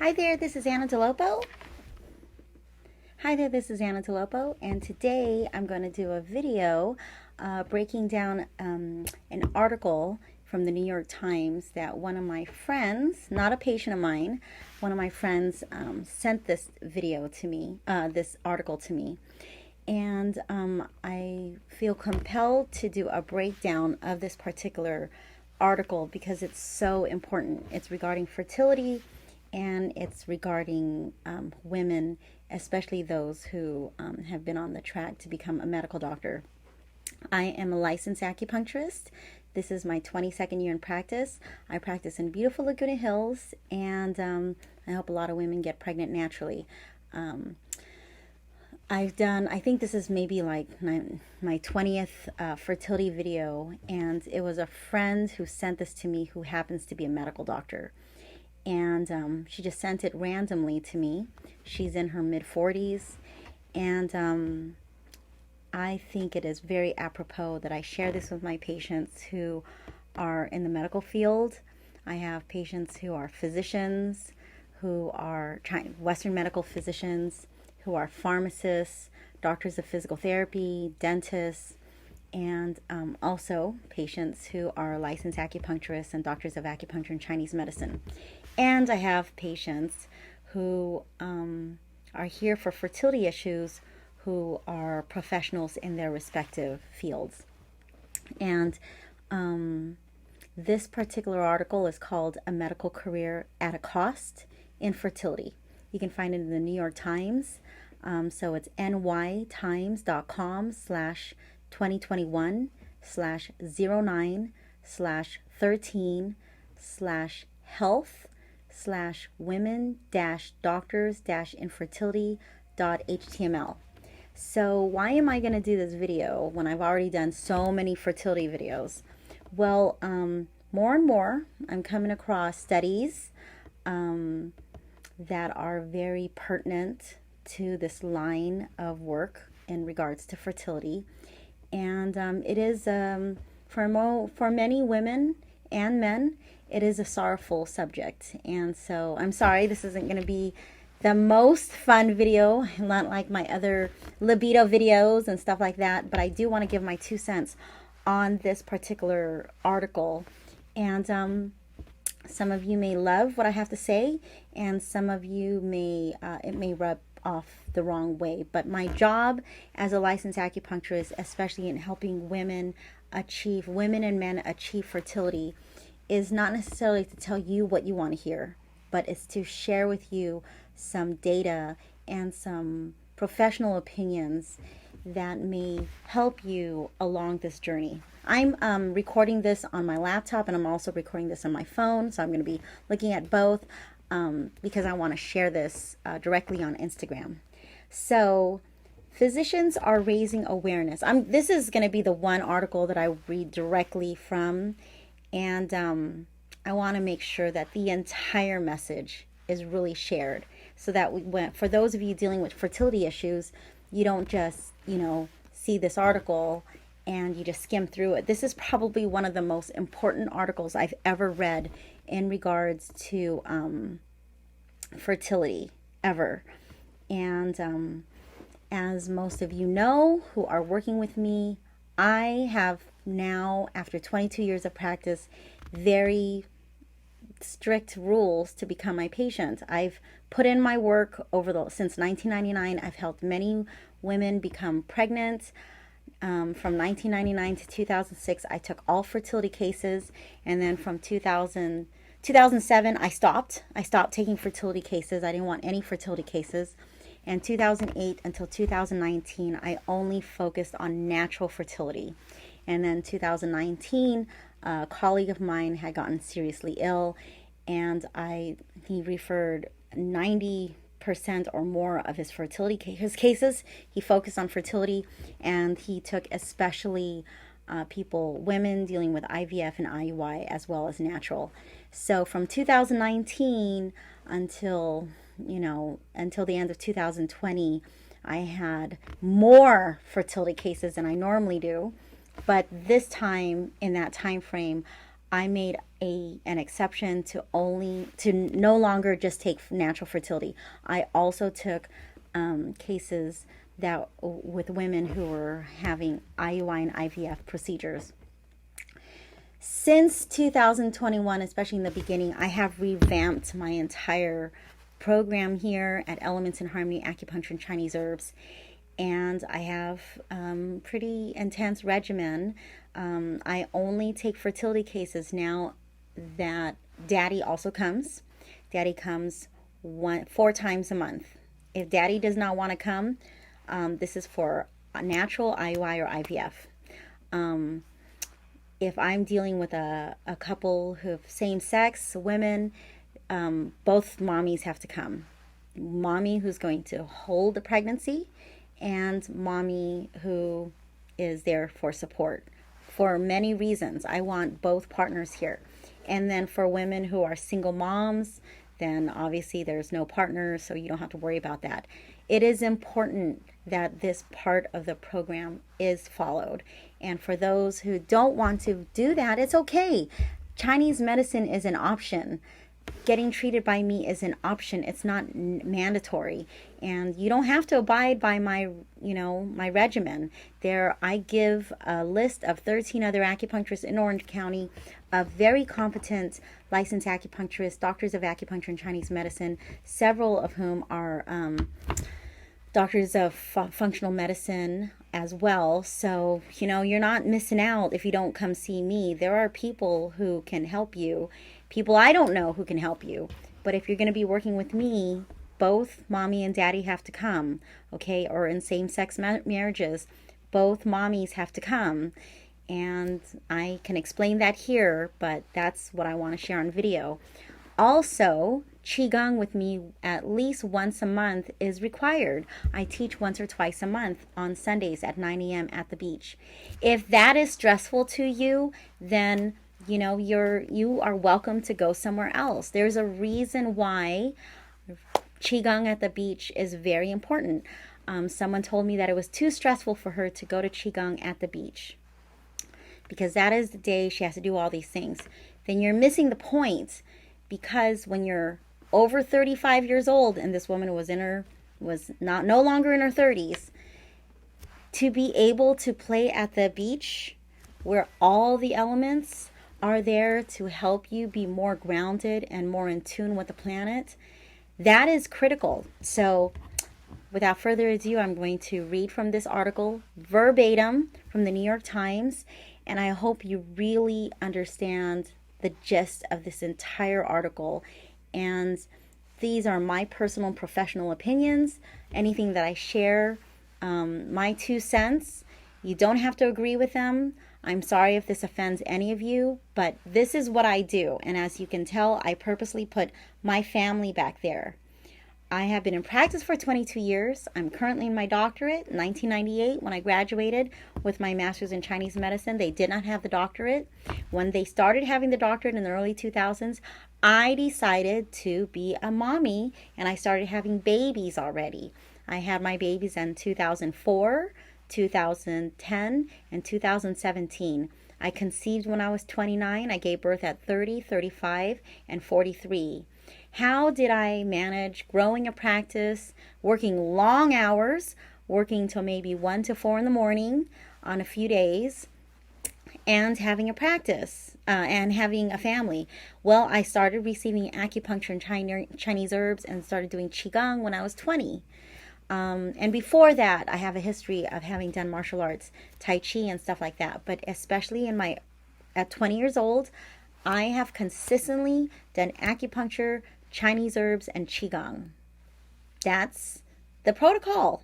Hi there, this is Anna Dolopo. And today I'm going to do a video breaking down an article from the New York Times that one of my friends, not a patient of mine, one of my friends sent this video to me, this article to me. And I feel compelled to do a breakdown of this particular article because it's so important. It's regarding fertility and it's regarding women, especially those who have been on the track to become a medical doctor. I am a licensed acupuncturist. This is my 22nd year in practice. I practice in beautiful Laguna Hills, and I help a lot of women get pregnant naturally. I think this is maybe like my 20th fertility video, and it was a friend who sent this to me who happens to be a medical doctor. And she just sent it randomly to me. She's in her mid-40s, and I think it is very apropos that I share this with my patients who are in the medical field. I have patients who are physicians, who are Western medical physicians, who are pharmacists, doctors of physical therapy, dentists, and also patients who are licensed acupuncturists and doctors of acupuncture and Chinese medicine. And I have patients who are here for fertility issues who are professionals in their respective fields. And this particular article is called "A Medical Career at a Cost in Fertility." You can find it in the New York Times. So it's ny-time.com/09/13/women-doctors-infertility.html. So why am I going to do this video when I've already done so many fertility videos? Well, more and more I'm coming across studies that are very pertinent to this line of work in regards to fertility. And it is, for many women and men, it is a sorrowful subject. And so I'm sorry this isn't going to be the most fun video, not like my other libido videos and stuff like that, but I do want to give my 2 cents on this particular article. And some of you may love what I have to say, and some of you it may rub off the wrong way. But my job as a licensed acupuncturist, especially in helping women and men achieve fertility, is not necessarily to tell you what you want to hear, but it's to share with you some data and some professional opinions that may help you along this journey. I'm recording this on my laptop, and I'm also recording this on my phone, so I'm going to be looking at both because I want to share this directly on Instagram. So physicians are raising awareness. This is going to be the one article that I read directly from, and I want to make sure that the entire message is really shared, so that for those of you dealing with fertility issues, you don't just, see this article and you just skim through it. This is probably one of the most important articles I've ever read in regards to fertility ever. And as most of you know who are working with me, I have now, after 22 years of practice, very strict rules to become my patient. I've put in my work since 1999. I've helped many women become pregnant. From 1999 to 2006, I took all fertility cases, and then from 2007, I stopped taking fertility cases. I didn't want any fertility cases. And 2008 until 2019, I only focused on natural fertility. And then 2019, a colleague of mine had gotten seriously ill, and he referred 90% or more of his cases. He focused on fertility, and he took especially women dealing with IVF and IUI as well as natural. So from 2019 until the end of 2020, I had more fertility cases than I normally do. But this time, in that time frame, I made an exception to no longer just take natural fertility. I also took cases that with women who were having IUI and IVF procedures. Since 2021, especially in the beginning, I have revamped my entire program here at Elements in Harmony Acupuncture and Chinese Herbs, and I have pretty intense regimen. I only take fertility cases now that Daddy also comes. Daddy comes 4 times a month. If Daddy does not want to come, this is for a natural IUI or IVF. If I'm dealing with a couple who have same-sex women, both mommies have to come. Mommy who's going to hold the pregnancy, and mommy who is there for support. For many reasons, I want both partners here. And then for women who are single moms, then obviously there's no partner, so you don't have to worry about that. It is important that this part of the program is followed. And for those who don't want to do that, it's okay. Chinese medicine is an option. Getting treated by me is an option. It's not mandatory, and you don't have to abide by my regimen. I give a list of 13 other acupuncturists in Orange County, of very competent licensed acupuncturists, doctors of acupuncture and Chinese medicine, several of whom are doctors of functional medicine as well. So, you're not missing out if you don't come see me. There are people who can help you, people I don't know who can help you. But if you're going to be working with me, both mommy and daddy have to come, okay? Or in same-sex marriages, both mommies have to come. And I can explain that here, but that's what I want to share on video. Also, Qigong with me at least once a month is required. I teach once or twice a month on Sundays at 9 a.m. at the beach. If that is stressful to you, then you are welcome to go somewhere else. There's a reason why Qigong at the beach is very important. Someone told me that it was too stressful for her to go to Qigong at the beach, because that is the day she has to do all these things. Then you're missing the point, because when you're over 35 years old, and this woman was no longer in her 30s, to be able to play at the beach where all the elements are there to help you be more grounded and more in tune with the planet, that is critical. So without further ado, I'm going to read from this article verbatim from the New York Times, and I hope you really understand the gist of this entire article. And these are my personal and professional opinions. Anything that I share, my 2 cents, you don't have to agree with them. I'm sorry if this offends any of you, but this is what I do. And as you can tell, I purposely put my family back there. I have been in practice for 22 years. I'm currently in my doctorate. 1998, when I graduated with my master's in Chinese medicine, they did not have the doctorate. When they started having the doctorate in the early 2000s, I decided to be a mommy, and I started having babies already. I had my babies in 2004, 2010, and 2017. I conceived when I was 29. I gave birth at 30, 35, and 43. How did I manage growing a practice, working long hours, working till maybe 1 to 4 in the morning on a few days, and having a practice and having a family? Well, I started receiving acupuncture and Chinese herbs and started doing Qigong when I was 20. And before that, I have a history of having done martial arts, Tai Chi and stuff like that. But especially at 20 years old, I have consistently done acupuncture, Chinese herbs, and Qigong. That's the protocol.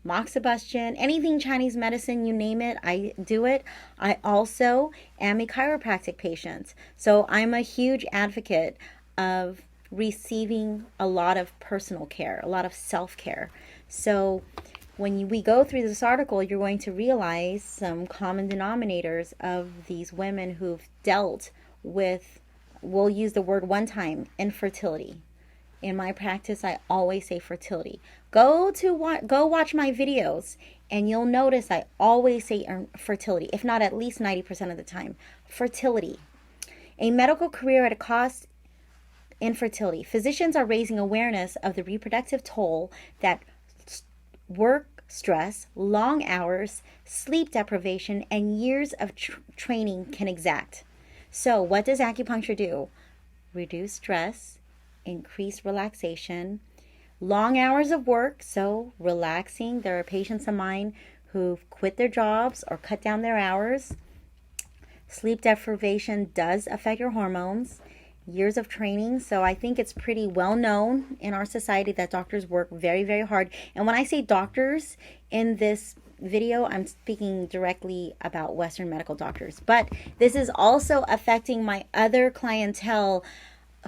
Moxibustion, anything Chinese medicine, you name it, I do it. I also am a chiropractic patient. So I'm a huge advocate of receiving a lot of personal care, a lot of self-care. So when we go through this article, you're going to realize some common denominators of these women who've dealt with, we'll use the word one time, infertility. In my practice, I always say fertility. Go watch my videos, and you'll notice I always say fertility, if not at least 90% of the time. Fertility. A medical career at a cost. Infertility. Physicians are raising awareness of the reproductive toll that work stress, long hours, sleep deprivation, and years of training can exact. So, what does acupuncture do? Reduce stress, increase relaxation, long hours of work, so relaxing. There are patients of mine who've quit their jobs or cut down their hours. Sleep deprivation does affect your hormones. Years of training. So I think it's pretty well known in our society that doctors work very, very hard. And when I say doctors in this video, I'm speaking directly about Western medical doctors. But this is also affecting my other clientele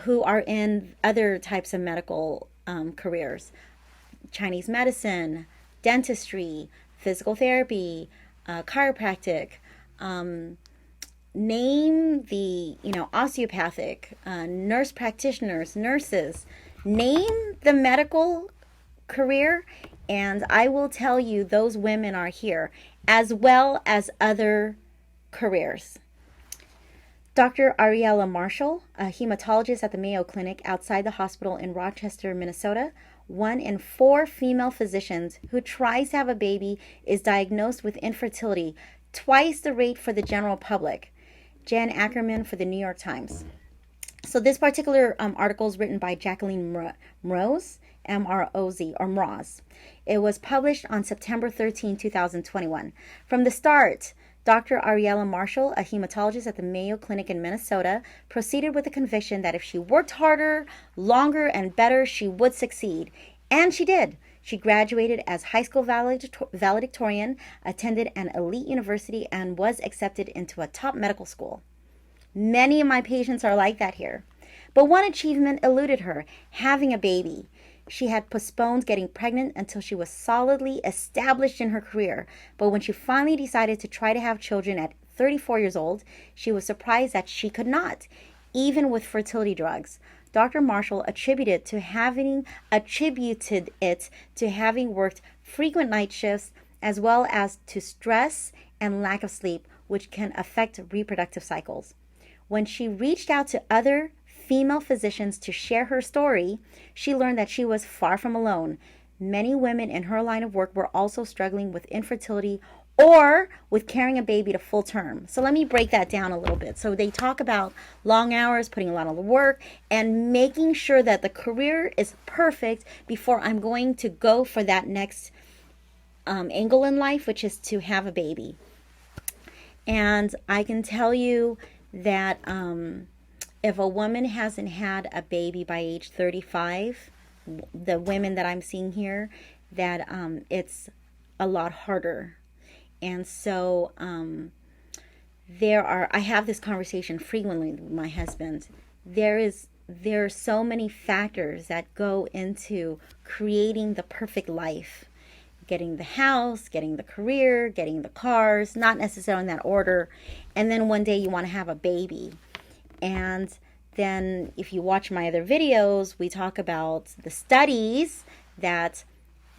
who are in other types of medical careers. Chinese medicine, dentistry, physical therapy, chiropractic, name the osteopathic, nurse practitioners, nurses, name the medical career, and I will tell you those women are here, as well as other careers. Dr. Ariella Marshall, a hematologist at the Mayo Clinic outside the hospital in Rochester, Minnesota, 1 in 4 female physicians who tries to have a baby is diagnosed with infertility, twice the rate for the general public. Jan Ackerman for the New York Times. So this particular article is written by Jacqueline Mroz, M-R-O-Z, or Mroz. It was published on September 13, 2021. From the start, Dr. Ariella Marshall, a hematologist at the Mayo Clinic in Minnesota, proceeded with the conviction that if she worked harder, longer, and better, she would succeed. And she did. She graduated as high school valedictorian, attended an elite university, and was accepted into a top medical school. Many of my patients are like that here. But one achievement eluded her, having a baby. She had postponed getting pregnant until she was solidly established in her career. But when she finally decided to try to have children at 34 years old, she was surprised that she could not, even with fertility drugs. Dr. Marshall attributed it to having worked frequent night shifts, as well as to stress and lack of sleep, which can affect reproductive cycles. When she reached out to other female physicians to share her story, she learned that she was far from alone. Many women in her line of work were also struggling with infertility or with carrying a baby to full term. So let me break that down a little bit. So they talk about long hours, putting a lot of work, and making sure that the career is perfect before I'm going to go for that next angle in life, which is to have a baby. And I can tell you that if a woman hasn't had a baby by age 35, the women that I'm seeing here, that it's a lot harder. And so I have this conversation frequently with my husband. There are so many factors that go into creating the perfect life. Getting the house, getting the career, getting the cars, not necessarily in that order. And then one day you want to have a baby. And then if you watch my other videos, we talk about the studies that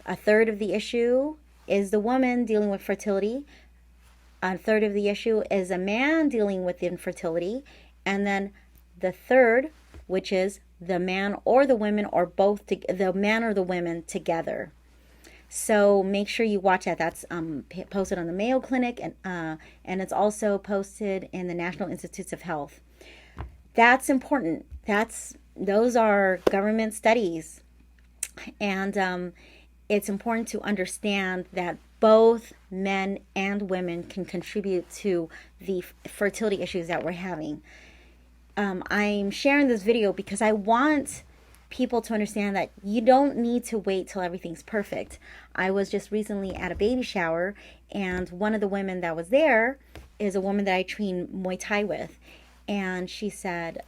a third of the issue is the woman dealing with fertility. A third of the issue is a man dealing with infertility. And then the third, which is the man or the women or both, the man or the women together. So make sure you watch that. That's posted on the Mayo Clinic, and it's also posted in the National Institutes of Health. That's important. Those are government studies. And it's important to understand that both men and women can contribute to the fertility issues that we're having. I'm sharing this video because I want people to understand that you don't need to wait till everything's perfect. I was just recently at a baby shower, and one of the women that was there is a woman that I train Muay Thai with. And she said,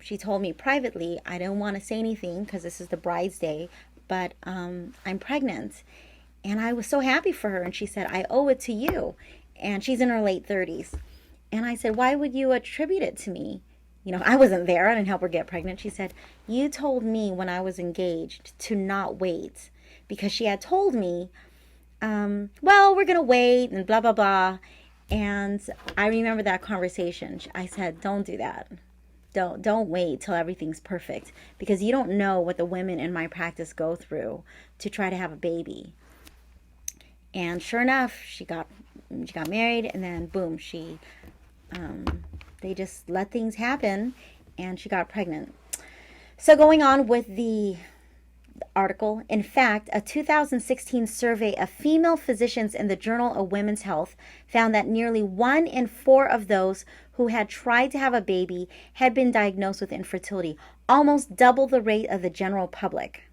she told me privately, I don't want to say anything because this is the bride's day, but I'm pregnant. And I was so happy for her. And she said, I owe it to you. And she's in her late 30s. And I said, why would you attribute it to me? You know, I wasn't there. I didn't help her get pregnant. She said, you told me when I was engaged to not wait, because she had told me, well, we're going to wait and blah, blah, blah. And I remember that conversation. I said, don't do that. Don't wait till everything's perfect, because you don't know what the women in my practice go through to try to have a baby. And sure enough, she got married, and then boom, they just let things happen, and she got pregnant. So going on with the article, in fact, a 2016 survey of female physicians in the Journal of Women's Health found that nearly 1 in 4 of those who had tried to have a baby had been diagnosed with infertility, almost double the rate of the general public.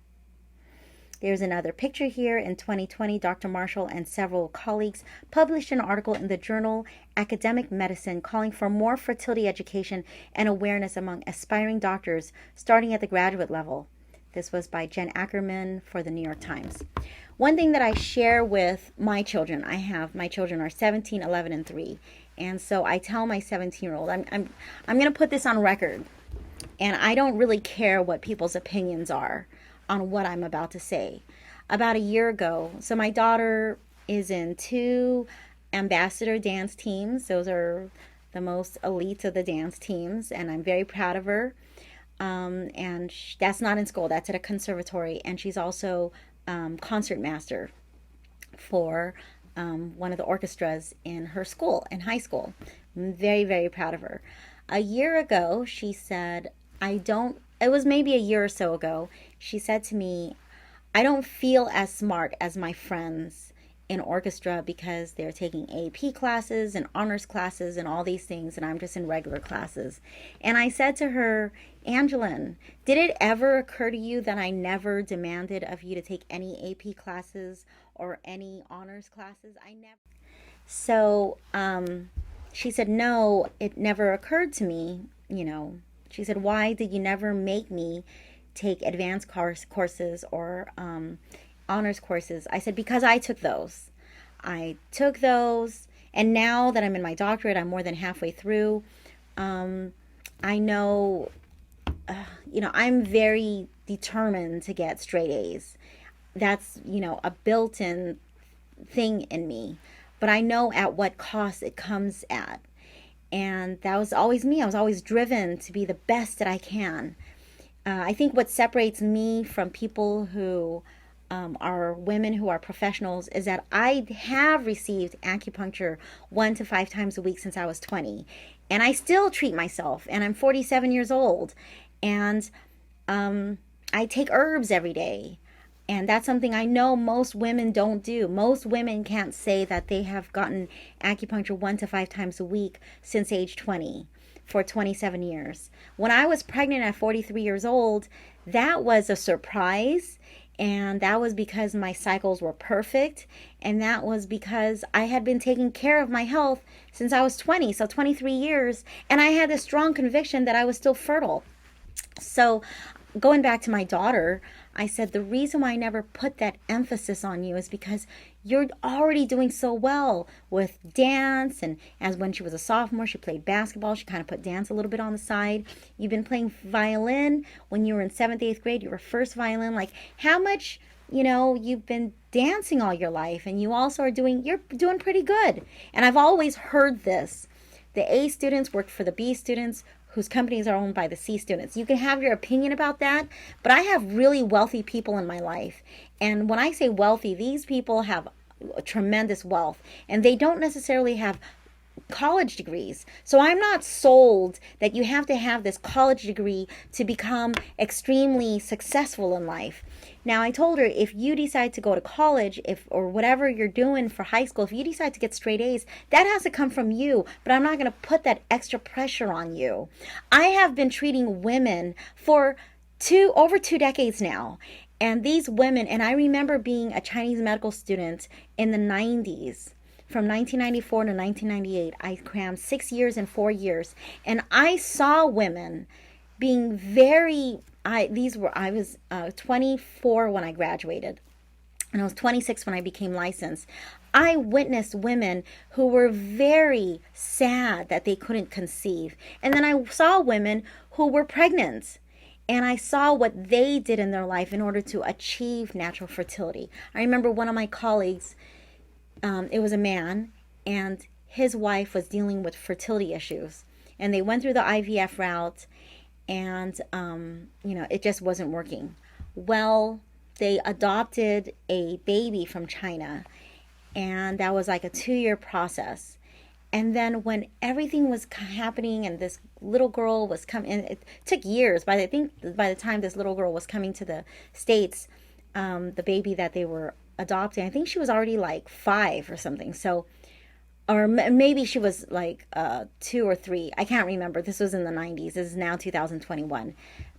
There's another picture here. In 2020, Dr. Marshall and several colleagues published an article in the journal Academic Medicine calling for more fertility education and awareness among aspiring doctors, starting at the graduate level. This was by Jen Ackerman for the New York Times. One thing that I share with my children, my children are 17, 11, and 3. And so I tell my 17-year-old, I'm going to put this on record. And I don't really care what people's opinions are on what I'm about to say. About a year ago, so my daughter is in 2 ambassador dance teams. Those are the most elite of the dance teams, and I'm very proud of her. And that's not in school, that's at a conservatory, and she's also concert master for one of the orchestras in her school, in high school. I'm very, very proud of her. A year ago, she said, it was maybe a year or so ago, she said to me, I don't feel as smart as my friends in orchestra because they're taking AP classes and honors classes and all these things, and I'm just in regular classes. And I said to her, Angeline, did it ever occur to you that I never demanded of you to take any AP classes or any honors classes? I never. So she said, no, it never occurred to me, She said, why did you never make me take advanced courses or honors courses? I said, because I took those. And now that I'm in my doctorate, I'm more than halfway through. I know, I'm very determined to get straight A's. That's, a built-in thing in me. But I know at what cost it comes at. And that was always me. I was always driven to be the best that I can. I think what separates me from people who are women who are professionals is that I have received acupuncture 1 to 5 times a week since I was 20. And I still treat myself, and I'm 47 years old. And I take herbs every day. And that's something I know most women don't do. Most women can't say that they have gotten acupuncture 1 to 5 times a week since age 20 for 27 years. When I was pregnant at 43 years old, that was a surprise. And that was because my cycles were perfect. And that was because I had been taking care of my health since I was 20, so 23 years. And I had a strong conviction that I was still fertile. So going back to my daughter, I said, the reason why I never put that emphasis on you is because you're already doing so well with dance. And as when she was a sophomore, she played basketball. She kind of put dance a little bit on the side. You've been playing violin when you were in 7th, 8th grade. You were first violin. Like how much, you've been dancing all your life, and you also you're doing pretty good. And I've always heard this. The A students work for the B students, whose companies are owned by the C students. You can have your opinion about that, but I have really wealthy people in my life. And when I say wealthy, these people have tremendous wealth, and they don't necessarily have college degrees. So I'm not sold that you have to have this college degree to become extremely successful in life. Now, I told her, if you decide to go to college, or whatever you're doing for high school, if you decide to get straight A's, that has to come from you, but I'm not going to put that extra pressure on you. I have been treating women for over 2 decades now. And these women, and I remember being a Chinese medical student in the 90s. From 1994 to 1998, I crammed 6 years and 4 years. And I saw women being I was 24 when I graduated, and I was 26 when I became licensed. I witnessed women who were very sad that they couldn't conceive. And then I saw women who were pregnant, and I saw what they did in their life in order to achieve natural fertility. I remember one of my colleagues, it was a man, and his wife was dealing with fertility issues, and they went through the IVF route, and it just wasn't working. Well, they adopted a baby from China, and that was like a 2-year process. And then when everything was happening and this little girl was coming, and it took years. I think by the time this little girl was coming to the States, the baby that they were adopting, I think she was already like 5 or something. So, or maybe she was like 2 or 3. I can't remember. This was in the 90s. This is now 2021.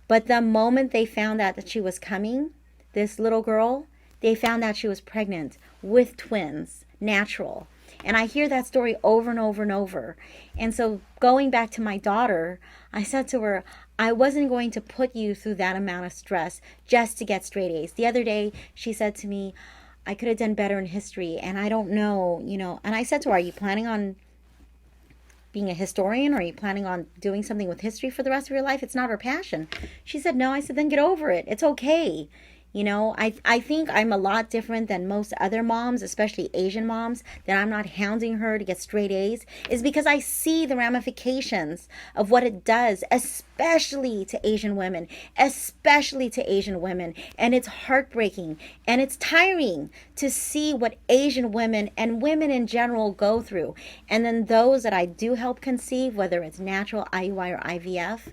But the moment they found out that she was coming, this little girl, they found out she was pregnant with twins, natural. And I hear that story over and over and over. And so going back to my daughter, I said to her, I wasn't going to put you through that amount of stress just to get straight A's. The other day, she said to me, I could have done better in history, and I don't know, And I said to her, are you planning on being a historian, or are you planning on doing something with history for the rest of your life? It's not her passion. She said, no. I said, then get over it. It's okay. I think I'm a lot different than most other moms, especially Asian moms, that I'm not hounding her to get straight A's, is because I see the ramifications of what it does, especially to Asian women, And it's heartbreaking and it's tiring to see what Asian women and women in general go through. And then those that I do help conceive, whether it's natural, IUI, or IVF,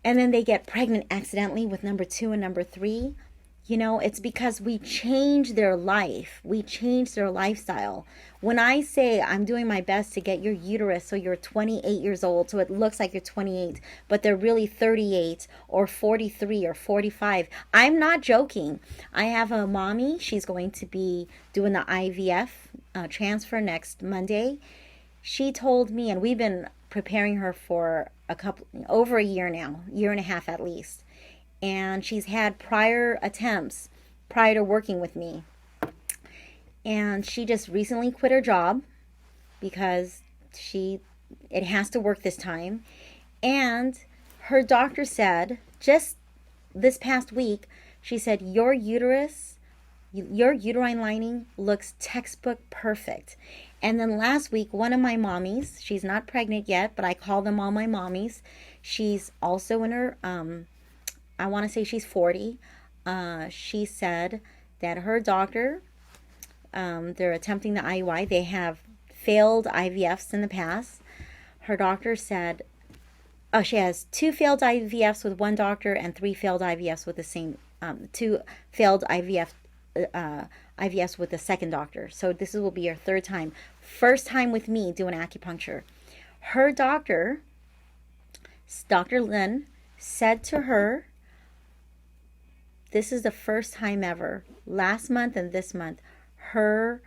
and then they get pregnant accidentally with number 2 and number 3. It's because we change their life. We change their lifestyle. When I say I'm doing my best to get your uterus so you're 28 years old, so it looks like you're 28, but they're really 38 or 43 or 45, I'm not joking. I have a mommy. She's going to be doing the IVF transfer next Monday. She told me, and we've been preparing her for over a year now, year and a half at least. And she's had prior attempts prior to working with me. And she just recently quit her job because it has to work this time. And her doctor said, just this past week, she said, your uterine lining looks textbook perfect. And then last week, one of my mommies, she's not pregnant yet, but I call them all my mommies. She's also in her, I want to say she's 40. She said that her doctor, they're attempting the IUI. They have failed IVFs in the past. Her doctor said, she has 2 failed IVFs with one doctor and 3 failed IVFs with the same, 2 failed IVFs with the second doctor. So this will be her 3rd time. First time with me doing acupuncture. Her doctor, Dr. Lin, said to her, this is the first time ever, last month and this month, her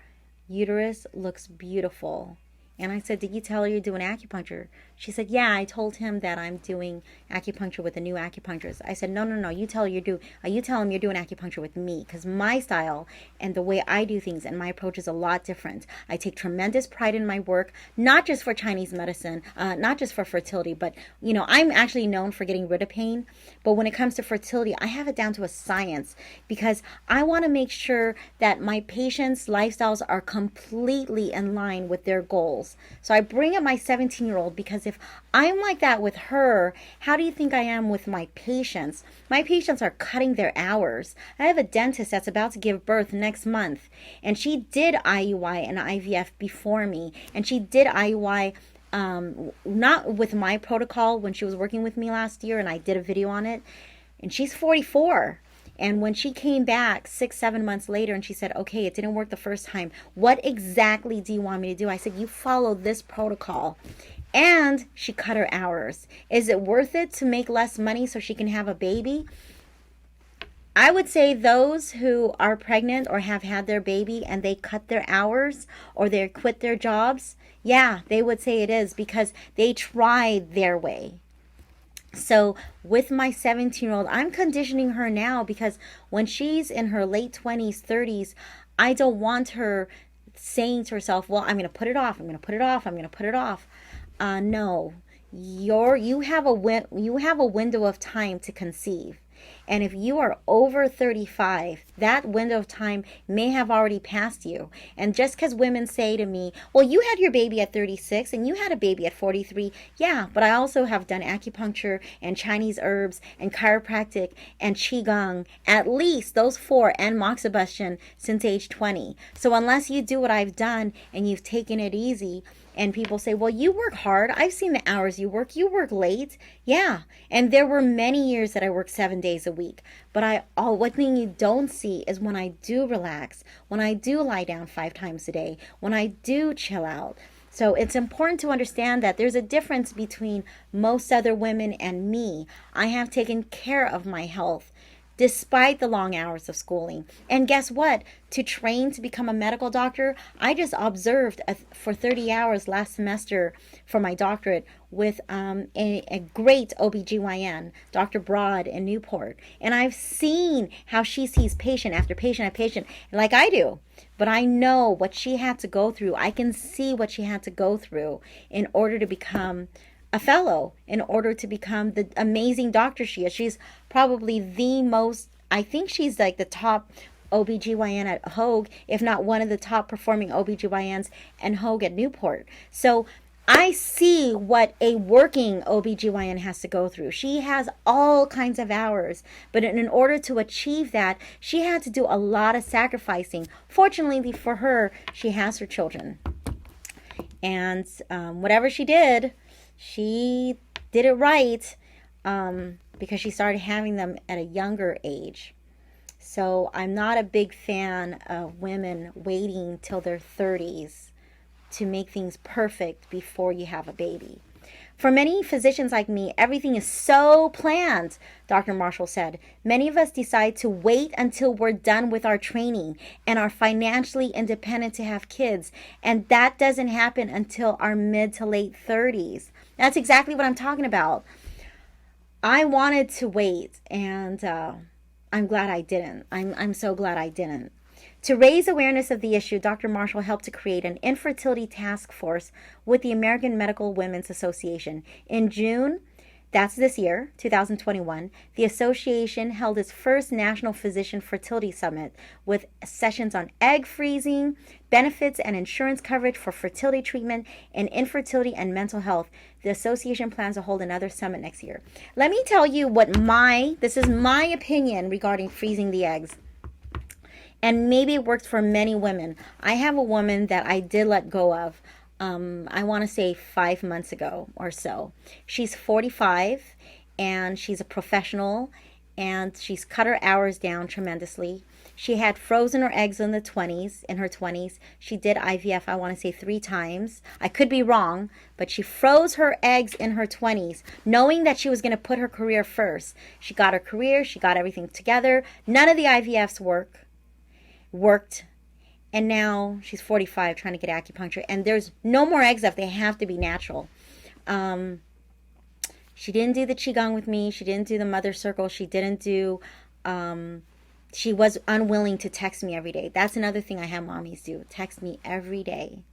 uterus looks beautiful. And I said, did you tell her you're doing acupuncture? She said, yeah, I told him that I'm doing acupuncture with a new acupuncturist. I said, no. You tell him you're doing acupuncture with me, because my style and the way I do things and my approach is a lot different. I take tremendous pride in my work, not just for Chinese medicine, not just for fertility, but I'm actually known for getting rid of pain. But when it comes to fertility, I have it down to a science, because I want to make sure that my patients' lifestyles are completely in line with their goals. So I bring up my 17-year-old because if I'm like that with her, how do you think I am with my patients? My patients are cutting their hours. I have a dentist that's about to give birth next month, and she did IUI and IVF before me, and she did IUI not with my protocol when she was working with me last year, and I did a video on it, and she's 44. And when she came back 6-7 months later and she said, okay, it didn't work the first time, what exactly do you want me to do? I said, you follow this protocol. And she cut her hours. Is it worth it to make less money so she can have a baby? I would say those who are pregnant or have had their baby and they cut their hours or they quit their jobs, yeah, they would say it is, because they tried their way. So with my 17-year-old, I'm conditioning her now, because when she's in her late 20s, 30s, I don't want her saying to herself, well, I'm going to put it off. No, you have a window of time to conceive. And if you are over 35, that window of time may have already passed you. And just because women say to me, well, you had your baby at 36 and you had a baby at 43. Yeah, but I also have done acupuncture and Chinese herbs and chiropractic and Qigong, at least those four, and moxibustion since age 20. So unless you do what I've done and you've taken it easy, and people say, well, you work hard. I've seen the hours you work. You work late. Yeah. And there were many years that I worked 7 days a week. But one thing you don't see is when I do relax, when I do lie down 5 times a day, when I do chill out. So it's important to understand that there's a difference between most other women and me. I have taken care of my health despite the long hours of schooling. And guess what? To train to become a medical doctor, I just observed for 30 hours last semester for my doctorate with a great OBGYN, Dr. Broad in Newport. And I've seen how she sees patient after patient after patient, like I do. But I know what she had to go through. I can see what she had to go through in order to become a fellow, in order to become the amazing doctor she is. She's probably the most, I think she's like the top OBGYN at Hoag, if not one of the top performing OBGYNs and Hoag at Newport. So I see what a working OBGYN has to go through. She has all kinds of hours, but in order to achieve that, she had to do a lot of sacrificing. Fortunately for her, she has her children. And whatever she did it right, because she started having them at a younger age. So I'm not a big fan of women waiting till their 30s to make things perfect before you have a baby. For many physicians like me, everything is so planned, Dr. Marshall said. Many of us decide to wait until we're done with our training and are financially independent to have kids. And that doesn't happen until our mid to late 30s. That's exactly what I'm talking about. I wanted to wait, and I'm glad I didn't. I'm so glad I didn't. To raise awareness of the issue, Dr. Marshall helped to create an infertility task force with the American Medical Women's Association. In June, that's this year, 2021, the association held its first National Physician Fertility Summit with sessions on egg freezing, benefits and insurance coverage for fertility treatment, and infertility and mental health. The association plans to hold another summit next year. Let me tell you this is my opinion regarding freezing the eggs. And maybe it works for many women. I have a woman that I did let go of, I want to say 5 months ago or so. She's 45 and she's a professional, and she's cut her hours down tremendously. She had frozen her eggs in her 20s. She did IVF, I want to say 3 times. I could be wrong, but she froze her eggs in her 20s, knowing that she was going to put her career first. She got her career, she got everything together. None of the IVFs worked, and now she's 45 trying to get acupuncture, and there's no more eggs left. They have to be natural. She didn't do the Qigong with me. She didn't do the mother circle. She was unwilling to text me every day. That's another thing I have mommies do. Text me every day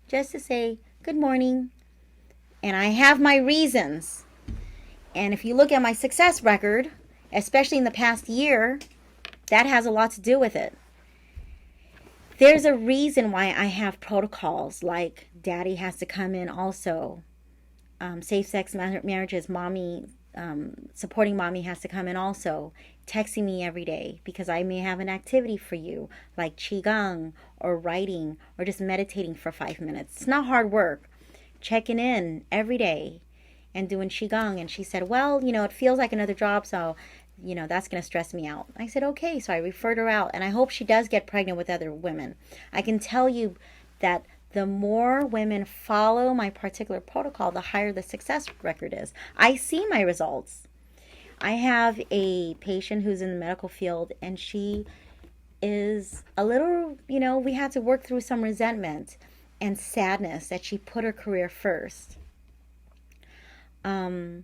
just to say good morning. And I have my reasons. And if you look at my success record, especially in the past year, that has a lot to do with it. There's a reason why I have protocols like daddy has to come in also. Safe-sex marriages, mommy, supporting mommy has to come in also. Texting me every day because I may have an activity for you like Qigong or writing or just meditating for 5 minutes. It's not hard work. Checking in every day and doing Qigong. And she said, well, it feels like another job, so that's going to stress me out. I said, okay. So I referred her out, and I hope she does get pregnant with other women. I can tell you that the more women follow my particular protocol, the higher the success record is. I see my results. I have a patient who's in the medical field, and she is a little, we had to work through some resentment and sadness that she put her career first. I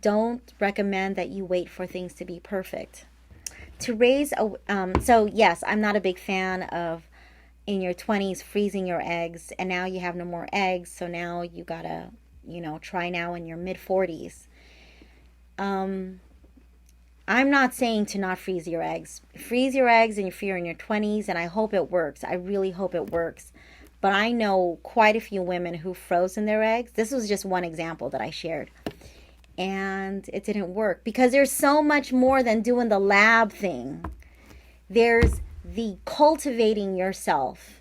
don't recommend that you wait for things to be perfect. So yes, I'm not a big fan of in your 20s freezing your eggs, and now you have no more eggs, so now you gotta, try now in your mid 40s. I'm not saying to not freeze your eggs. Freeze your eggs if you're in your 20s, and I hope it works. I really hope it works. But I know quite a few women who've frozen their eggs. This was just one example that I shared. And it didn't work because there's so much more than doing the lab thing. There's the cultivating yourself.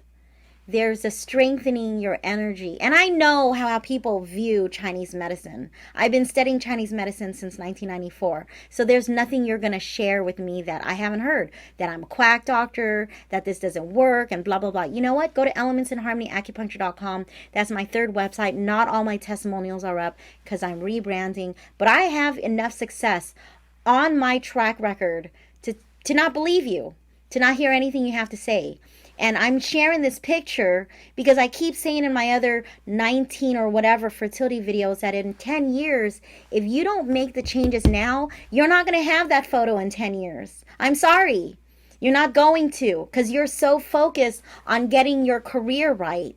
There's a strengthening your energy. And I know how people view Chinese medicine. I've been studying Chinese medicine since 1994. So there's nothing you're going to share with me that I haven't heard. That I'm a quack doctor, that this doesn't work, and blah, blah, blah. You know what? Go to elementsandharmonyacupuncture.com. That's my third website. Not all my testimonials are up because I'm rebranding. But I have enough success on my track record to not believe you, to not hear anything you have to say. And I'm sharing this picture because I keep saying in my other 19 or whatever fertility videos that in 10 years, if you don't make the changes now, you're not going to have that photo in 10 years. I'm sorry. You're not going to, because you're so focused on getting your career right.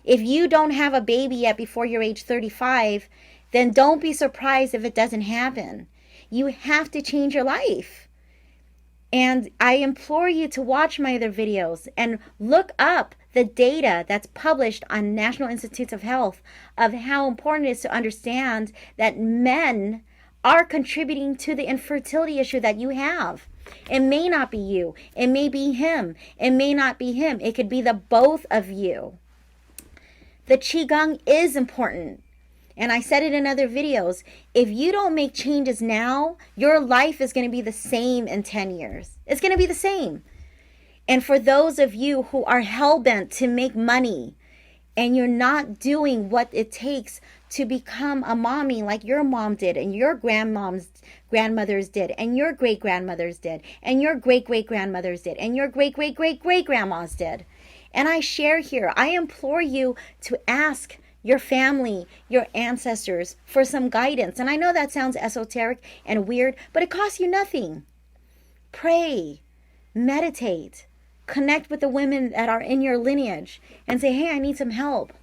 If you don't have a baby yet before you're age 35, then don't be surprised if it doesn't happen. You have to change your life. And I implore you to watch my other videos and look up the data that's published on National Institutes of Health of how important it is to understand that men are contributing to the infertility issue that you have. It may not be you. It may be him. It may not be him. It could be the both of you. The Qigong is important. And I said it in other videos, if you don't make changes now, your life is going to be the same in 10 years. It's going to be the same. And for those of you who are hell-bent to make money and you're not doing what it takes to become a mommy like your mom did and your grandmothers did and your great-grandmothers did and your great-great-grandmothers did and your great-great-great-great-grandmas did. And I share here, I implore you to ask your family, your ancestors for some guidance. And I know that sounds esoteric and weird, but it costs you nothing. Pray, meditate, connect with the women that are in your lineage and say, hey, I need some help.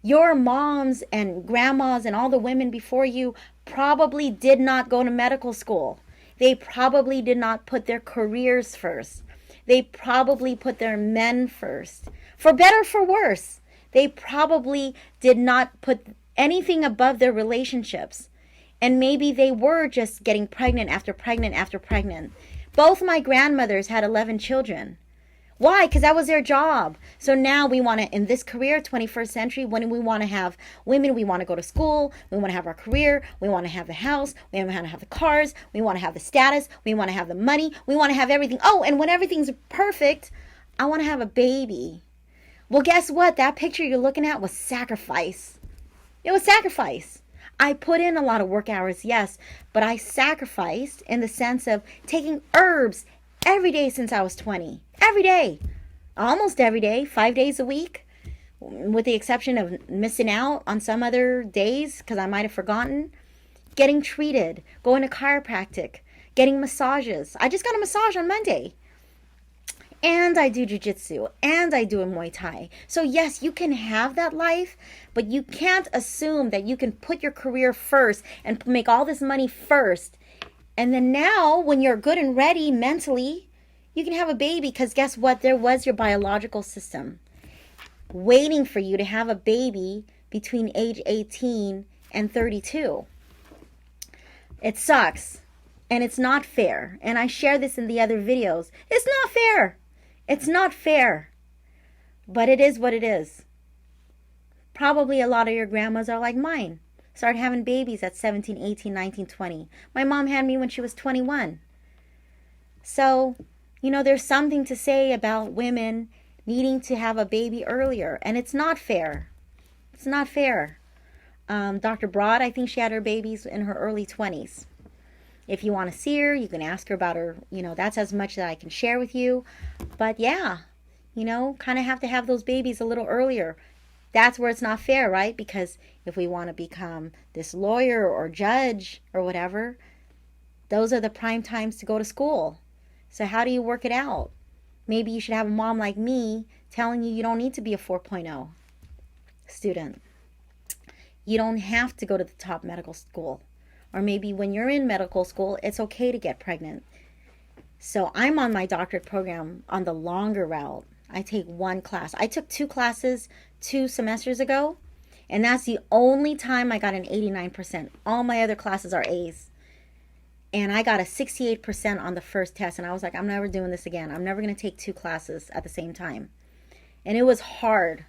Your moms and grandmas and all the women before you probably did not go to medical school. They probably did not put their careers first. They probably put their men first. For better, for worse. They probably did not put anything above their relationships. And maybe they were just getting pregnant after pregnant after pregnant. Both my grandmothers had 11 children. Why? Because that was their job. So now we want to, in this career, 21st century, when we want to have women, we want to go to school, we want to have our career, we want to have the house, we want to have the cars, we want to have the status, we want to have the money, we want to have everything. Oh, and when everything's perfect, I want to have a baby. Well, guess what? That picture you're looking at was sacrifice. It was sacrifice. I put in a lot of work hours, yes, but I sacrificed in the sense of taking herbs every day since I was 20. Every day. Almost every day, 5 days a week, with the exception of missing out on some other days because I might have forgotten. Getting treated, going to chiropractic, getting massages. I just got a massage on Monday. And I do jiu-jitsu, and I do a Muay Thai. So yes, you can have that life, but you can't assume that you can put your career first and make all this money first. And then now, when you're good and ready mentally, you can have a baby because guess what? There was your biological system waiting for you to have a baby between age 18 and 32. It sucks, and it's not fair. And I share this in the other videos. It's not fair. It's not fair, but it is what it is. Probably a lot of your grandmas are like mine. Started having babies at 17, 18, 19, 20. My mom had me when she was 21. So, there's something to say about women needing to have a baby earlier, and it's not fair. It's not fair. Dr. Broad, I think she had her babies in her early 20s. If you want to see her, you can ask her about her. That's as much that I can share with you. But yeah, kind of have to have those babies a little earlier. That's where it's not fair, right? Because if we want to become this lawyer or judge or whatever, those are the prime times to go to school. So how do you work it out? Maybe you should have a mom like me telling you don't need to be a 4.0 student. You don't have to go to the top medical school. or maybe when you're in medical school, it's okay to get pregnant. So I'm on my doctorate program on the longer route. I take one class. I took 2 classes 2 semesters ago, and that's the only time I got an 89%. All my other classes are A's. And I got a 68% on the first test, and I was like, I'm never doing this again. I'm never going to take 2 classes at the same time. And it was hard.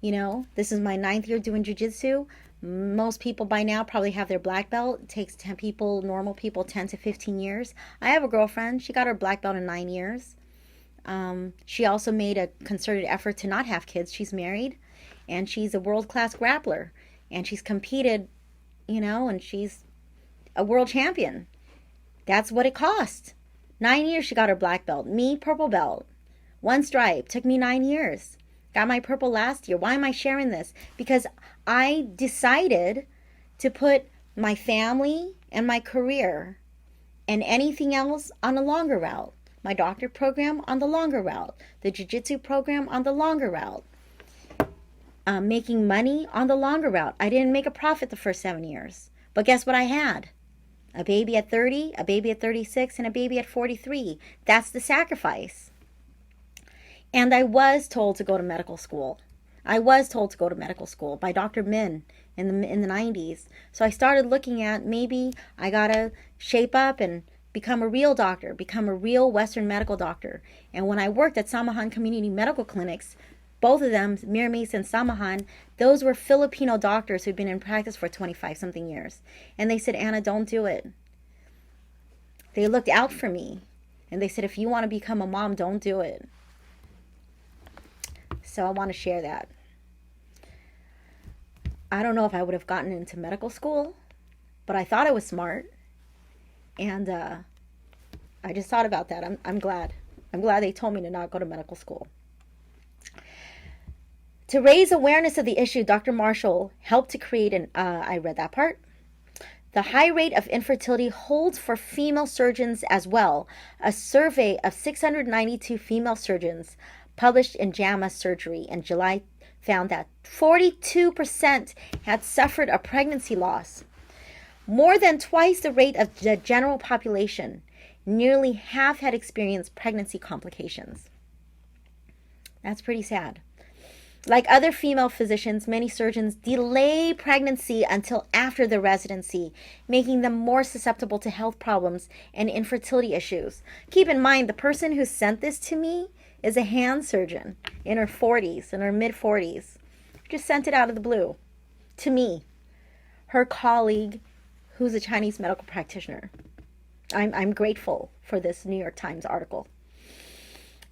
You know, this is my 9th year doing jiu-jitsu. Most people by now probably have their black belt. It takes normal people 10 to 15 years. I have a girlfriend. She got her black belt in 9 years. She also made a concerted effort to not have kids. She's married, and she's a world-class grappler. And she's competed, and she's a world champion. That's what it cost. 9 years she got her black belt. Me, purple belt. 1 stripe. Took me 9 years. Got my purple last year. Why am I sharing this? Because I decided to put my family and my career and anything else on a longer route. My doctorate program on the longer route. The jiu-jitsu program on the longer route. Making money on the longer route. I didn't make a profit the first 7 years. But guess what I had? A baby at 30, a baby at 36, and a baby at 43. That's the sacrifice. And I was told to go to medical school. I was told to go to medical school by Dr. Min in the 90s. So I started looking at maybe I got to shape up and become a real doctor, become a real Western medical doctor. And when I worked at Samahan Community Medical Clinics, both of them, Miramis and Samahan, those were Filipino doctors who'd been in practice for 25-something years. And they said, Anna, don't do it. They looked out for me. And they said, if you want to become a mom, don't do it. So I want to share that. I don't know if I would have gotten into medical school, but I thought I was smart. And I just thought about that. I'm glad. I'm glad they told me to not go to medical school. To raise awareness of the issue, Dr. Marshall helped to create I read that part. The high rate of infertility holds for female surgeons as well. A survey of 692 female surgeons published in JAMA Surgery in July found that 42% had suffered a pregnancy loss. More than twice the rate of the general population. Nearly half had experienced pregnancy complications. That's pretty sad. Like other female physicians, many surgeons delay pregnancy until after the residency, making them more susceptible to health problems and infertility issues. Keep in mind, the person who sent this to me is a hand surgeon in her 40s, in her mid-40s. Just sent it out of the blue to me. Her colleague, who's a Chinese medical practitioner. I'm grateful for this New York Times article.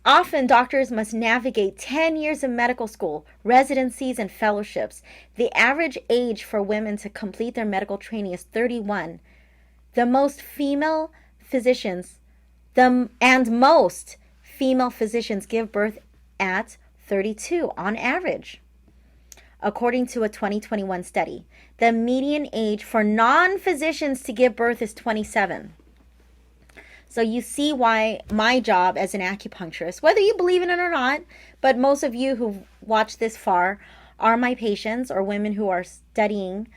Often, doctors must navigate 10 years of medical school, residencies, and fellowships. The average age for women to complete their medical training is 31. Most female physicians give birth at 32 on average. According to a 2021 study, the median age for non-physicians to give birth is 27. So you see why my job as an acupuncturist, whether you believe in it or not, but most of you who've watched this far are my patients or women who are studying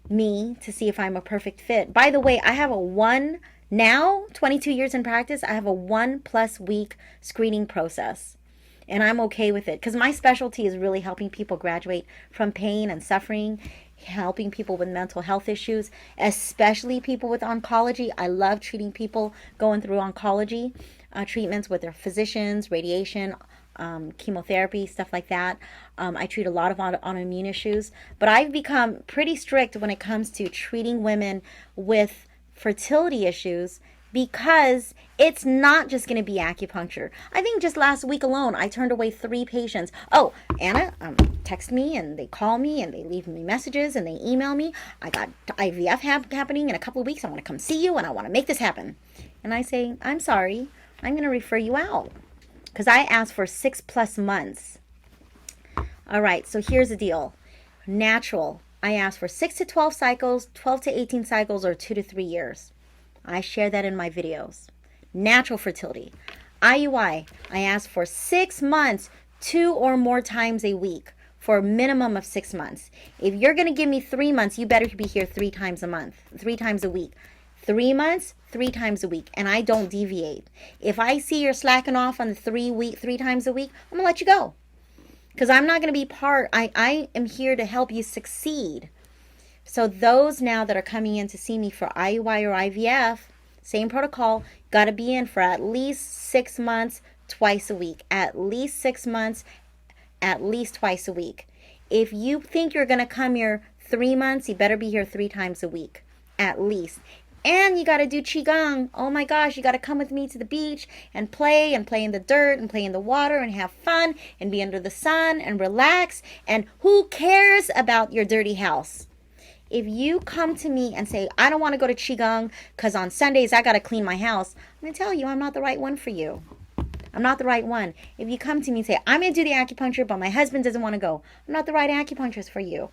me to see if I'm a perfect fit. By the way, I have 22 years in practice, I have a 1+ week screening process. And I'm okay with it because my specialty is really helping people graduate from pain and suffering, helping people with mental health issues, especially people with oncology. I love treating people going through oncology treatments with their physicians, radiation, chemotherapy, stuff like that. I treat a lot of autoimmune issues, but I've become pretty strict when it comes to treating women with fertility issues because it's not just going to be acupuncture. I think just last week alone, I turned away 3 patients. Oh, Anna, text me and they call me and they leave me messages and they email me. I got IVF happening in a couple of weeks. I want to come see you and I want to make this happen. And I say, I'm sorry, I'm going to refer you out because I asked for 6+ months. All right, so here's the deal. Natural, I asked for 6 to 12 cycles, 12 to 18 cycles, or 2 to 3 years. I share that in my videos. Natural fertility. IUI, I asked for 6 months, 2 or more times a week. for a minimum of 6 months. If you're going to give me 3 months, you better be here 3 times a month, 3 times a week. 3 months, 3 times a week, and I don't deviate. If I see you're slacking off on the 3 times a week, I'm going to let you go. Because I'm not going to be I am here to help you succeed. So those now that are coming in to see me for IUI or IVF, same protocol, got to be in for at least 6 months, twice a week. At least 6 months, at least twice a week. If you think you're going to come here 3 months, you better be here 3 times a week, at least. And you got to do Qigong. Oh my gosh, you got to come with me to the beach and play in the dirt and play in the water and have fun and be under the sun and relax. And who cares about your dirty house? If you come to me and say, I don't want to go to Qigong because on Sundays I got to clean my house, I'm going to tell you I'm not the right one for you. I'm not the right one. If you come to me and say, I'm going to do the acupuncture, but my husband doesn't want to go, I'm not the right acupuncturist for you.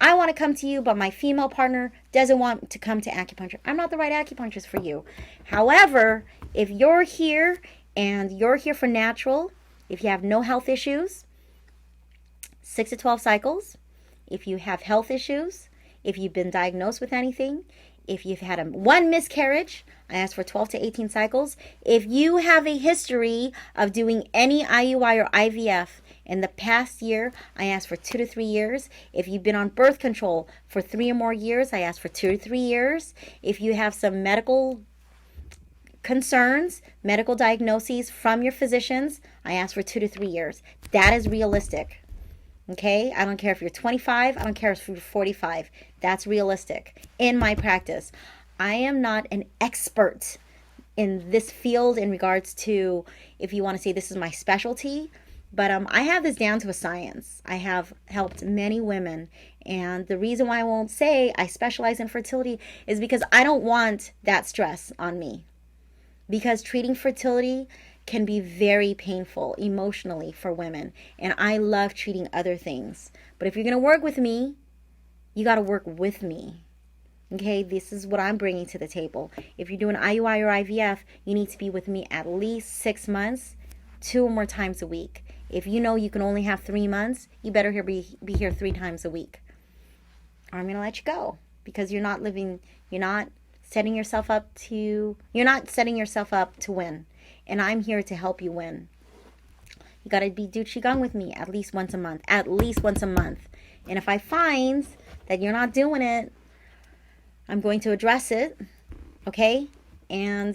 I want to come to you, but my female partner doesn't want to come to acupuncture. I'm not the right acupuncturist for you. However, if you're here and you're here for natural, if you have no health issues, 6 to 12 cycles, if you have health issues, if you've been diagnosed with anything, if you've had one miscarriage, I ask for 12 to 18 cycles. If you have a history of doing any IUI or IVF in the past year, I ask for 2 to 3 years. If you've been on birth control for 3 or more years, I ask for 2 to 3 years. If you have some medical concerns, medical diagnoses from your physicians, I ask for 2 to 3 years. That is realistic. Okay? I don't care if you're 25. I don't care if you're 45. That's realistic in my practice. I am not an expert in this field in regards to, if you want to say this is my specialty, but I have this down to a science. I have helped many women, and the reason why I won't say I specialize in fertility is because I don't want that stress on me. Because treating fertility can be very painful emotionally for women, and I love treating other things. But if you're going to work with me, you got to work with me. Okay, this is what I'm bringing to the table. If you're doing IUI or IVF, you need to be with me at least 6 months, 2 or more times a week. If you know you can only have 3 months, you better be here 3 times a week. Or I'm going to let you go, because you're not setting yourself up to win. And I'm here to help you win. You got to do Qigong with me at least once a month. And if I find that you're not doing it, I'm going to address it, okay? And,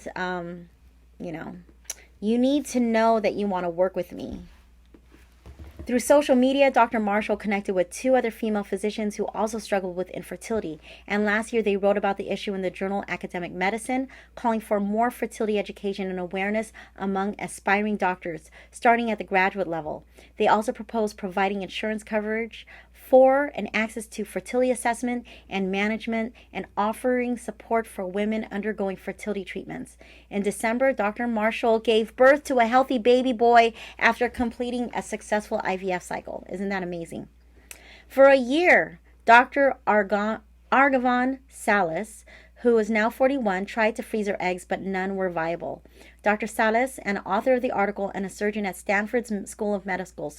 you need to know that you want to work with me. Through social media, Dr. Marshall connected with 2 other female physicians who also struggled with infertility. And last year, they wrote about the issue in the journal Academic Medicine, calling for more fertility education and awareness among aspiring doctors, starting at the graduate level. They also proposed providing insurance coverage for and access to fertility assessment and management, and offering support for women undergoing fertility treatments. In December, Dr. Marshall gave birth to a healthy baby boy after completing a successful IVF cycle. Isn't that amazing? For a year, Dr. Argavan Salas, who is now 41, tried to freeze her eggs, but none were viable. Dr. Salas, an author of the article and a surgeon at Stanford's School of Medicine,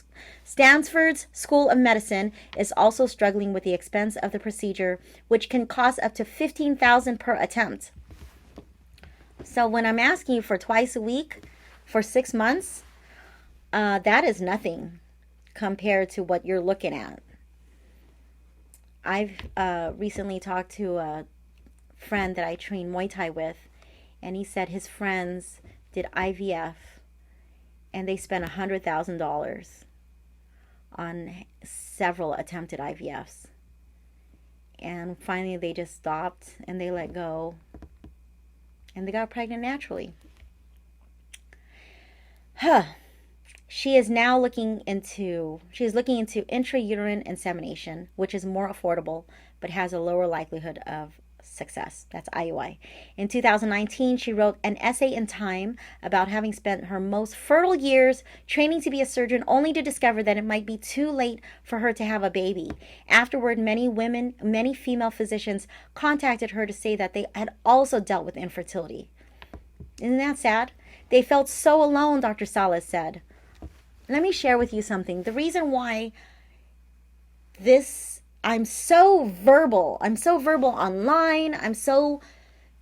is also struggling with the expense of the procedure, which can cost up to $15,000 per attempt. So when I'm asking you for twice a week for 6 months, that is nothing compared to what you're looking at. I've recently talked to a friend that I train Muay Thai with, and he said his friends did IVF and they spent $100,000 on several attempted IVFs, and finally they just stopped and they let go and they got pregnant naturally. She is now looking into intrauterine insemination, which is more affordable but has a lower likelihood of success. That's IUI. In 2019, she wrote an essay in Time about having spent her most fertile years training to be a surgeon, only to discover that it might be too late for her to have a baby. Afterward, many female physicians contacted her to say that they had also dealt with infertility. Isn't that sad? They felt so alone, Dr. Salas said. Let me share with you something. The reason why I'm so verbal. I'm so verbal online.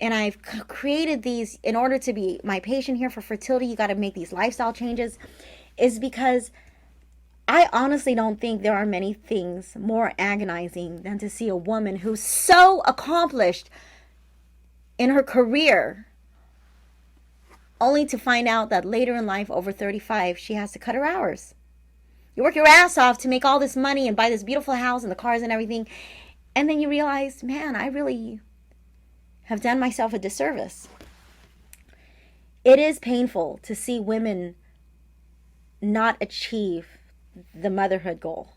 And I've created these in order to be my patient here for fertility. You got to make these lifestyle changes, is because I honestly don't think there are many things more agonizing than to see a woman who's so accomplished in her career, only to find out that later in life, over 35, she has to cut her hours. You work your ass off to make all this money and buy this beautiful house and the cars and everything. And then you realize, man, I really have done myself a disservice. It is painful to see women not achieve the motherhood goal.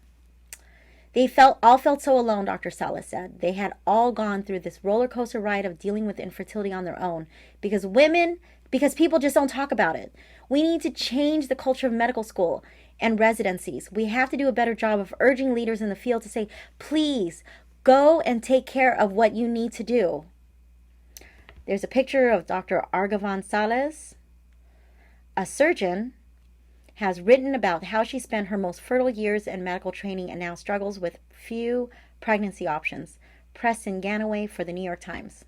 They all felt so alone, Dr. Salas said. They had all gone through this roller coaster ride of dealing with infertility on their own because people just don't talk about it. We need to change the culture of medical school and residencies. We have to do a better job of urging leaders in the field to say, please go and take care of what you need to do. There's a picture of Dr. Argavan Salas, a surgeon, has written about how she spent her most fertile years in medical training and now struggles with few pregnancy options. Preston Ganaway for the New York Times.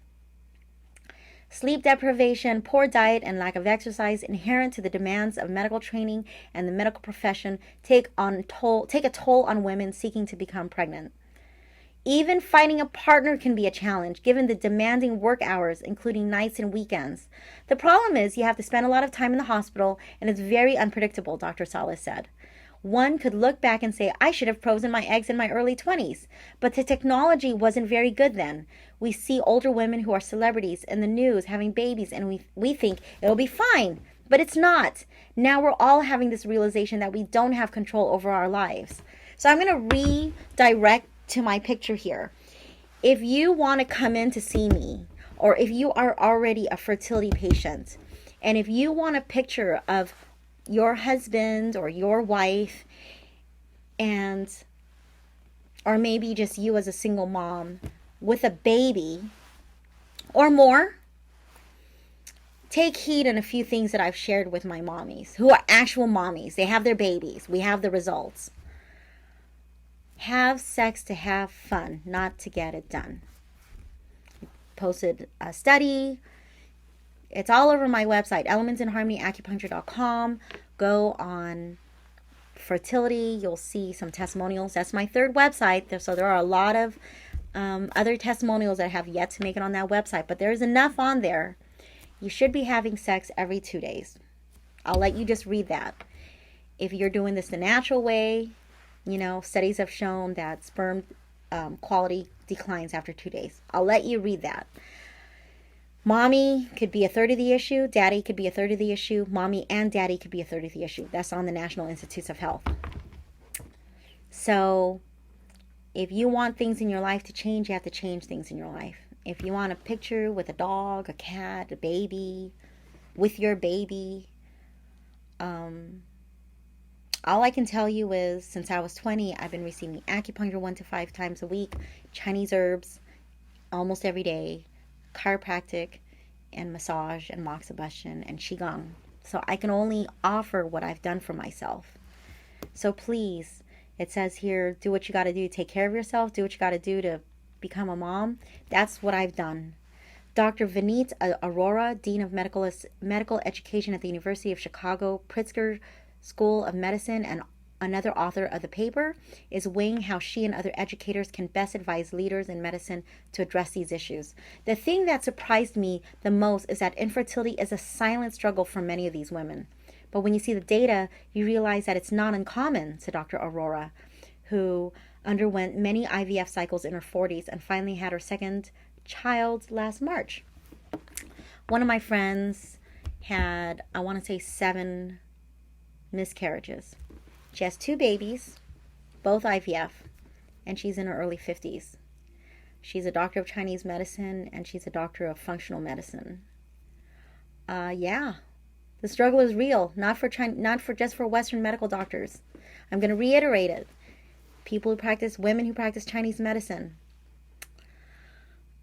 Sleep deprivation, poor diet, and lack of exercise inherent to the demands of medical training and the medical profession take a toll on women seeking to become pregnant. Even finding a partner can be a challenge given the demanding work hours, including nights and weekends. The problem is you have to spend a lot of time in the hospital, and it's very unpredictable, Dr. Salas said. One could look back and say, I should have frozen my eggs in my early 20s, but the technology wasn't very good then. We see older women who are celebrities in the news having babies, and we think it'll be fine, but it's not. Now we're all having this realization that we don't have control over our lives. So I'm going to redirect to my picture here. If you want to come in to see me, or if you are already a fertility patient, and if you want a picture of your husband or your wife, or maybe just you as a single mom with a baby or more, take heed in a few things that I've shared with my mommies who are actual mommies. They have their babies. We have the results. Have sex to have fun, not to get it done. Posted a study. It's all over my website, elementsinharmonyacupuncture.com. Go on fertility. You'll see some testimonials. That's my third website. So there are a lot of other testimonials that have yet to make it on that website. But there's enough on there. You should be having sex every 2 days. I'll let you just read that. If you're doing this the natural way, studies have shown that sperm quality declines after 2 days. I'll let you read that. Mommy could be a third of the issue. Daddy could be a third of the issue. Mommy and daddy could be a third of the issue. That's on the National Institutes of Health. So if you want things in your life to change, you have to change things in your life. If you want a picture with a dog, a cat, a baby, with your baby, all I can tell you is, since I was 20, I've been receiving acupuncture 1 to 5 times a week, Chinese herbs almost every day, chiropractic and massage and moxibustion and qigong. So I can only offer what I've done for myself. So please, it says here, do what you got to do to take care of yourself. Do what you got to do to become a mom. That's what I've done. Dr. Vineet Arora, Dean of Medical Education at the University of Chicago Pritzker School of Medicine and another author of the paper, is weighing how she and other educators can best advise leaders in medicine to address these issues. The thing that surprised me the most is that infertility is a silent struggle for many of these women. But when you see the data, you realize that it's not uncommon, said Dr. Aurora, who underwent many IVF cycles in her 40s and finally had her second child last March. One of my friends had, I want to say, 7 miscarriages. She has 2 babies, both IVF, and she's in her early 50s. She's a doctor of Chinese medicine and she's a doctor of functional medicine. The struggle is real, not for just for Western medical doctors. I'm going to reiterate it. Women who practice Chinese medicine.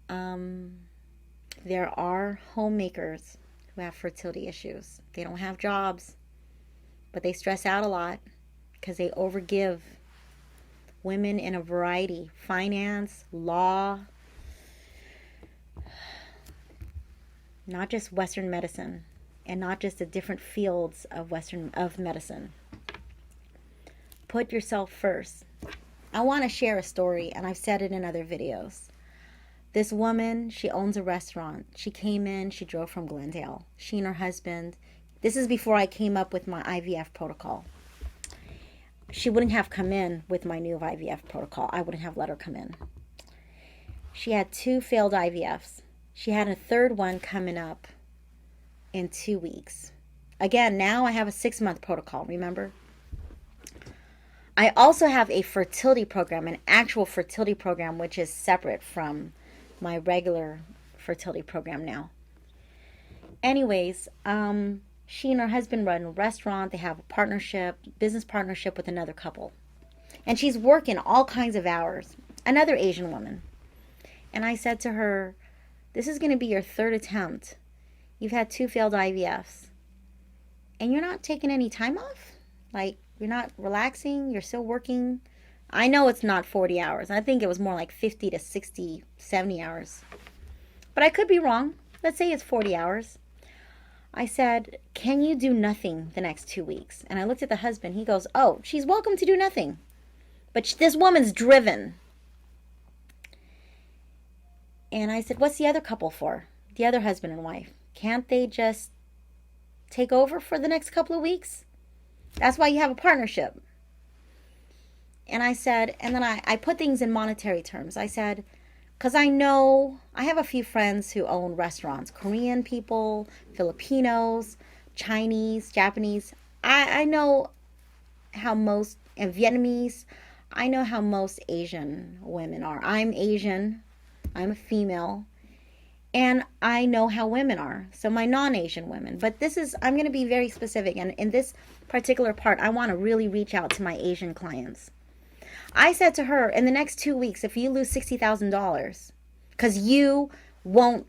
There are homemakers who have fertility issues. They don't have jobs, but they stress out a lot because they overgive women in a variety, finance, law, not just Western medicine, and not just the different fields of medicine. Put yourself first. I want to share a story, and I've said it in other videos. This woman, she owns a restaurant. She came in, she drove from Glendale. She and her husband, this is before I came up with my IVF protocol. She wouldn't have come in with my new IVF protocol. I wouldn't have let her come in. She had 2 failed IVFs. She had a 3rd one coming up in 2 weeks. Again, now I have a 6-month protocol, remember? I also have a fertility program, an actual fertility program, which is separate from my regular fertility program now. Anyways, she and her husband run a restaurant. They have a business partnership with another couple. And she's working all kinds of hours, another Asian woman. And I said to her, this is going to be your 3rd attempt. You've had 2 failed IVFs. And you're not taking any time off? Like, you're not relaxing? You're still working? I know it's not 40 hours. I think it was more like 50 to 60, 70 hours. But I could be wrong. Let's say it's 40 hours. I said, can you do nothing the next 2 weeks? And I looked at the husband. He goes, oh, she's welcome to do nothing. But this woman's driven. And I said, what's the other couple for? The other husband and wife. Can't they just take over for the next couple of weeks? That's why you have a partnership. And I said, and then I put things in monetary terms. I said, because I know, I have a few friends who own restaurants. Korean people, Filipinos, Chinese, Japanese. I know how most, and Vietnamese, I know how most Asian women are. I'm Asian. I'm a female. And I know how women are. So my non-Asian women. But I'm going to be very specific. And in this particular part, I want to really reach out to my Asian clients. I said to her, in the next 2 weeks, if you lose $60,000, because you won't,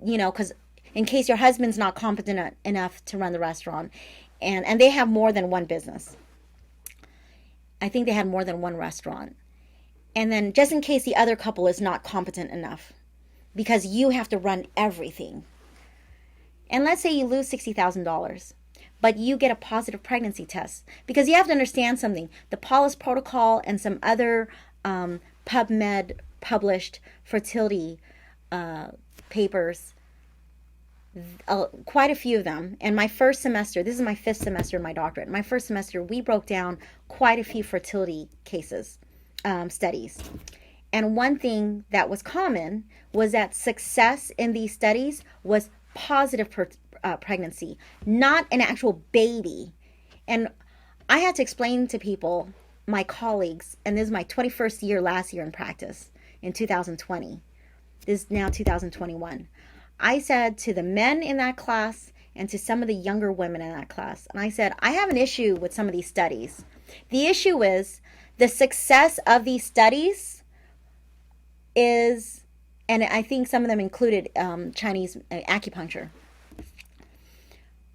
because in case your husband's not competent enough to run the restaurant, and they have more than one business. I think they had more than one restaurant. And then just in case the other couple is not competent enough, because you have to run everything. And let's say you lose $60,000. But you get a positive pregnancy test. Because you have to understand something. The Paulus Protocol and some other PubMed published fertility papers, quite a few of them. And my first semester, this is my 5th semester in my doctorate. My first semester, we broke down quite a few fertility cases, studies. And one thing that was common was that success in these studies was positive pregnancy, not an actual baby. And I had to explain to people, my colleagues, and this is my 21st year last year in practice in 2020. This is now 2021. I said to the men in that class and to some of the younger women in that class, and I said, I have an issue with some of these studies. The issue is the success of these studies is, and I think some of them included Chinese acupuncture.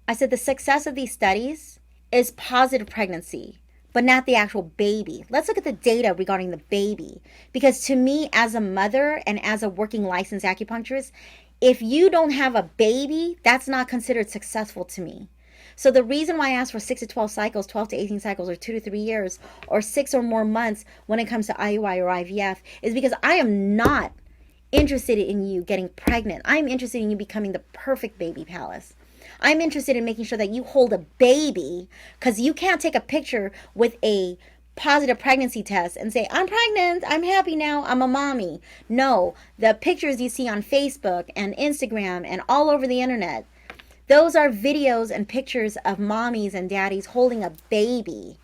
I said the success of these studies is positive pregnancy, but not the actual baby. Let's look at the data regarding the baby. Because to me, as a mother and as a working licensed acupuncturist, if you don't have a baby, that's not considered successful to me. So the reason why I ask for 6 to 12 cycles, 12 to 18 cycles, or 2 to 3 years, or 6 or more months when it comes to IUI or IVF is because I am not interested in you getting pregnant. I'm interested in you becoming the perfect baby palace. I'm interested in making sure that you hold a baby, because you can't take a picture with a positive pregnancy test and say, I'm pregnant, I'm happy now, I'm a mommy. No, the pictures you see on Facebook and Instagram and all over the internet, those are videos and pictures of mommies and daddies holding a baby.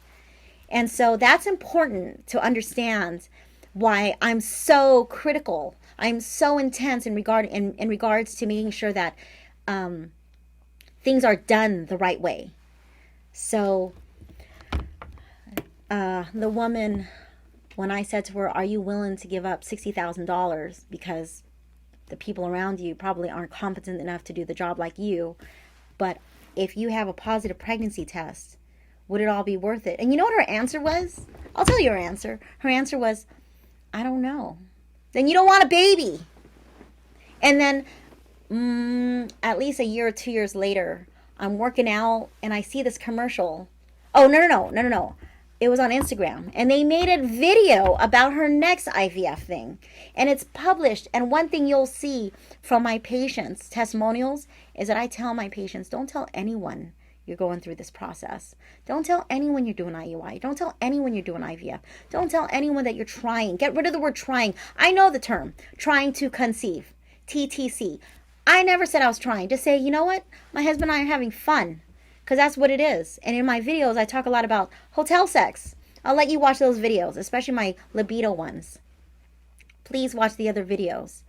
And so that's important to understand why I'm so critical. I'm so intense in regards to making sure that things are done the right way. So the woman, when I said to her, are you willing to give up $60,000 because the people around you probably aren't competent enough to do the job like you, but if you have a positive pregnancy test, would it all be worth it? And you know what her answer was? I'll tell you her answer. Her answer was, I don't know. Then you don't want a baby. And then at least a year or 2 years later, I'm working out and I see this commercial. Oh, no. It was on Instagram. And they made a video about her next IVF thing. And it's published. And one thing you'll see from my patients' testimonials is that I tell my patients, don't tell anyone you're going through this process. Don't tell anyone you're doing IUI. Don't tell anyone you're doing IVF. Don't tell anyone that you're trying. Get rid of the word trying. I know the term, trying to conceive, TTC. I never said I was trying. Just say, you know what? My husband and I are having fun. Because that's what it is. And in my videos, I talk a lot about hotel sex. I'll let you watch those videos, especially my libido ones. Please watch the other videos.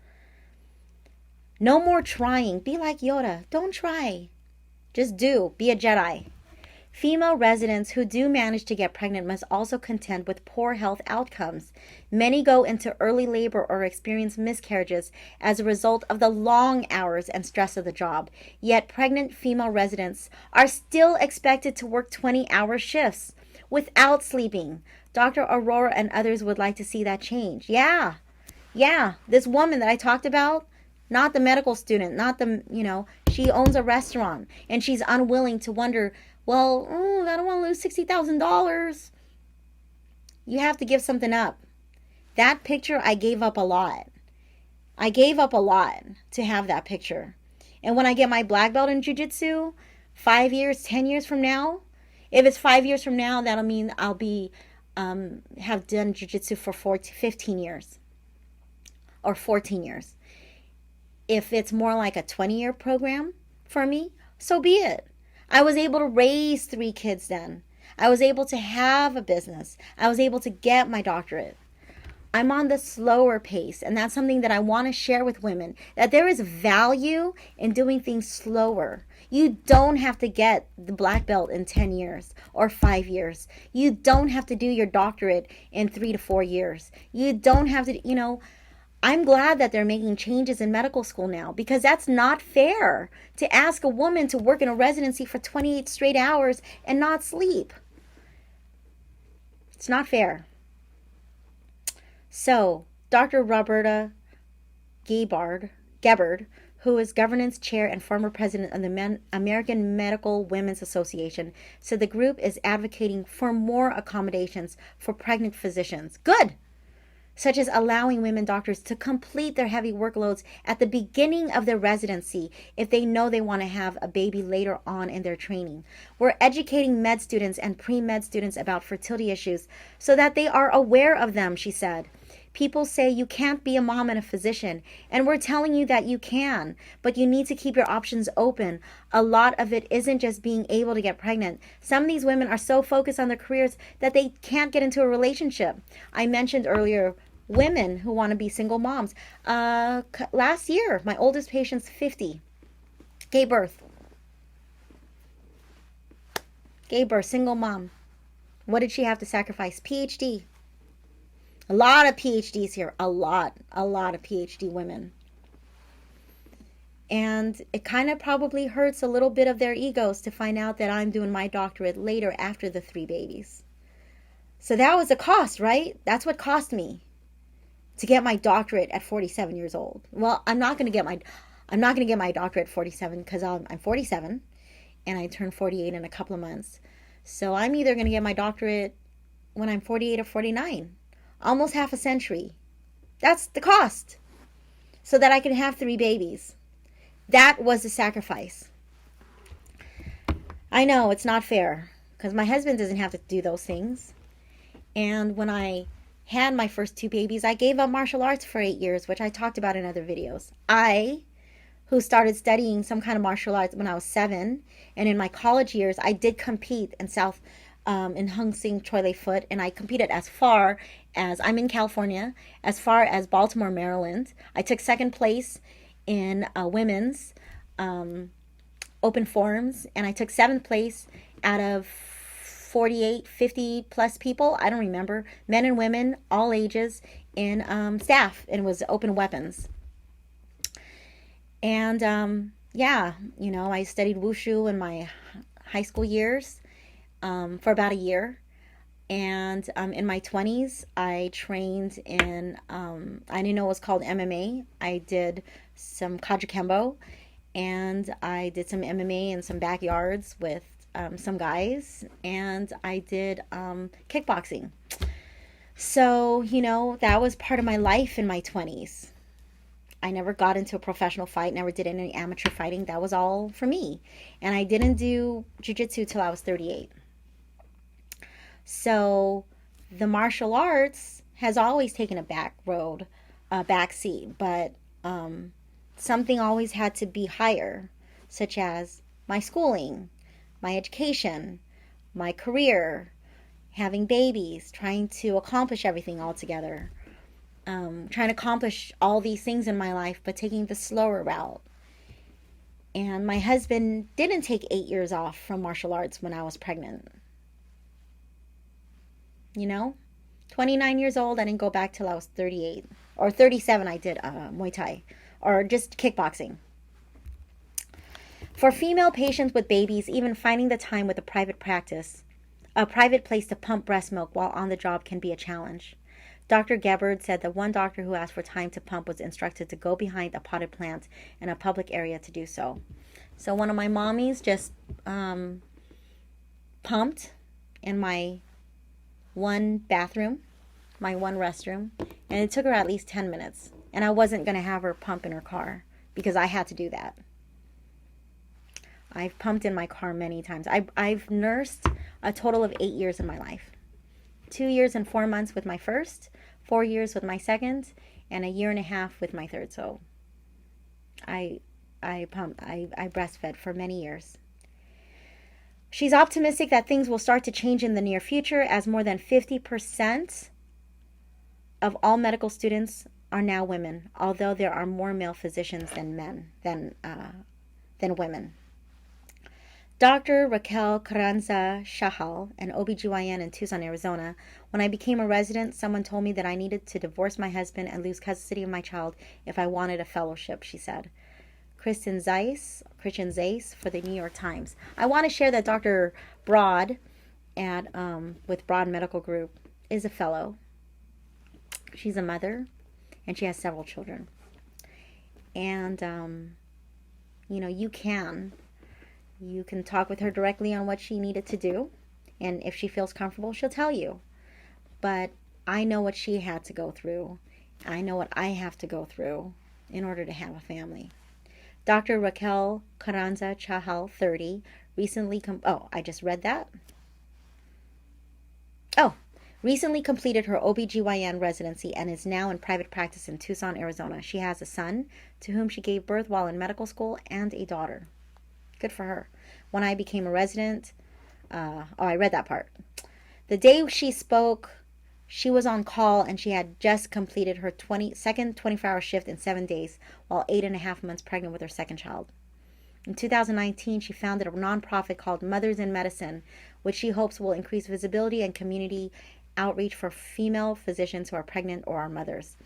No more trying. Be like Yoda. Don't try. Just do. Be a Jedi. Female residents who do manage to get pregnant must also contend with poor health outcomes. Many go into early labor or experience miscarriages as a result of the long hours and stress of the job. Yet pregnant female residents are still expected to work 20-hour shifts without sleeping. Dr. Aurora and others would like to see that change. Yeah. This woman that I talked about, not the medical student, not the, she owns a restaurant and she's unwilling to wonder, well, I don't want to lose $60,000. You have to give something up. That picture, I gave up a lot. I gave up a lot to have that picture. And when I get my black belt in jiu-jitsu, 5 years, 10 years from now, if it's 5 years from now, that'll mean I'll be, have done jiu-jitsu for 15 years or 14 years. If it's more like a 20-year program for me, so be it. I was able to raise 3 kids then. I was able to have a business. I was able to get my doctorate. I'm on the slower pace, and that's something that I want to share with women, that there is value in doing things slower. You don't have to get the black belt in 10 years or 5 years. You don't have to do your doctorate in 3 to 4 years. You don't have to, I'm glad that they're making changes in medical school now, because that's not fair to ask a woman to work in a residency for 28 straight hours and not sleep. It's not fair. So, Dr. Roberta Gebhard, who is governance chair and former president of the American Medical Women's Association, said the group is advocating for more accommodations for pregnant physicians. Good! Such as allowing women doctors to complete their heavy workloads at the beginning of their residency if they know they want to have a baby later on in their training. We're educating med students and pre-med students about fertility issues so that they are aware of them, she said. People say you can't be a mom and a physician, and we're telling you that you can, but you need to keep your options open. A lot of it isn't just being able to get pregnant. Some of these women are so focused on their careers that they can't get into a relationship. I mentioned earlier women who want to be single moms. Last year, my oldest patient's 50. Gave birth, single mom. What did she have to sacrifice? PhD. A lot of PhDs here. A lot of PhD women. And it kind of probably hurts a little bit of their egos to find out that I'm doing my doctorate later after the 3 babies. So that was a cost, right? That's what cost me to get my doctorate at 47 years old. Well, I'm not going to get my doctorate at 47 because I'm 47 and I turn 48 in a couple of months. So I'm either going to get my doctorate when I'm 48 or 49. Almost half a century. That's the cost. So that I can have 3 babies. That was the sacrifice. I know it's not fair because my husband doesn't have to do those things. And when I had my first 2 babies, I gave up martial arts for 8 years, which I talked about in other videos. I, who started studying some kind of martial arts when I was 7, and in my college years, I did compete in in Hung Sing Choi Lei Foot, and I competed as far as, I'm in California, as far as Baltimore, Maryland. I took 2nd place in women's open forums, and I took 7th place out of 48, 50 plus people, I don't remember, men and women, all ages, in staff, and it was open weapons. And I studied wushu in my high school years. for about a year. And in my 20s, I trained in, I didn't know it was called MMA. I did some Kajikembo, and I did some MMA in some backyards with some guys, and I did kickboxing. So, that was part of my life in my 20s. I never got into a professional fight, never did any amateur fighting. That was all for me. And I didn't do jiu-jitsu till I was 38. So the martial arts has always taken a back seat, but something always had to be higher, such as my schooling, my education, my career, having babies, trying to accomplish everything all together, trying to accomplish all these things in my life, but taking the slower route. And my husband didn't take 8 years off from martial arts when I was pregnant. 29 years old, I didn't go back till I was 38. Or 37, I did Muay Thai. Or just kickboxing. For female patients with babies, even finding the time with a private place to pump breast milk while on the job can be a challenge. Dr. Gebhard said that one doctor who asked for time to pump was instructed to go behind a potted plant in a public area to do so. So one of my mommies just pumped in my one bathroom, my one restroom, and it took her at least 10 minutes. And I wasn't going to have her pump in her car because I had to do that. I've pumped in my car many times. I've nursed a total of 8 years in my life. 2 years and 4 months with my first, 4 years with my second, and a year and a half with my third. So I breastfed for many years. She's optimistic that things will start to change in the near future, as more than 50% of all medical students are now women, although there are more male physicians than women. Dr. Raquel Carranza Shahal, an OBGYN in Tucson, Arizona. When I became a resident, someone told me that I needed to divorce my husband and lose custody of my child if I wanted a fellowship, she said. Christian Zeiss for the New York Times. I want to share that Dr. Broad with Broad Medical Group is a fellow. She's a mother, and she has several children. And, you can talk with her directly on what she needed to do. And if she feels comfortable, she'll tell you. But I know what she had to go through. I know what I have to go through in order to have a family. Dr. Raquel Carranza Chahal, 30, recently completed her OBGYN residency and is now in private practice in Tucson, Arizona. She has a son to whom she gave birth while in medical school and a daughter. Good for her. When I became a resident, I read that part. The day she spoke, she was on call and she had just completed her second 24-hour shift in 7 days while 8.5 months pregnant with her second child. In 2019, she founded a nonprofit called Mothers in Medicine, which she hopes will increase visibility and community outreach for female physicians who are pregnant or are mothers.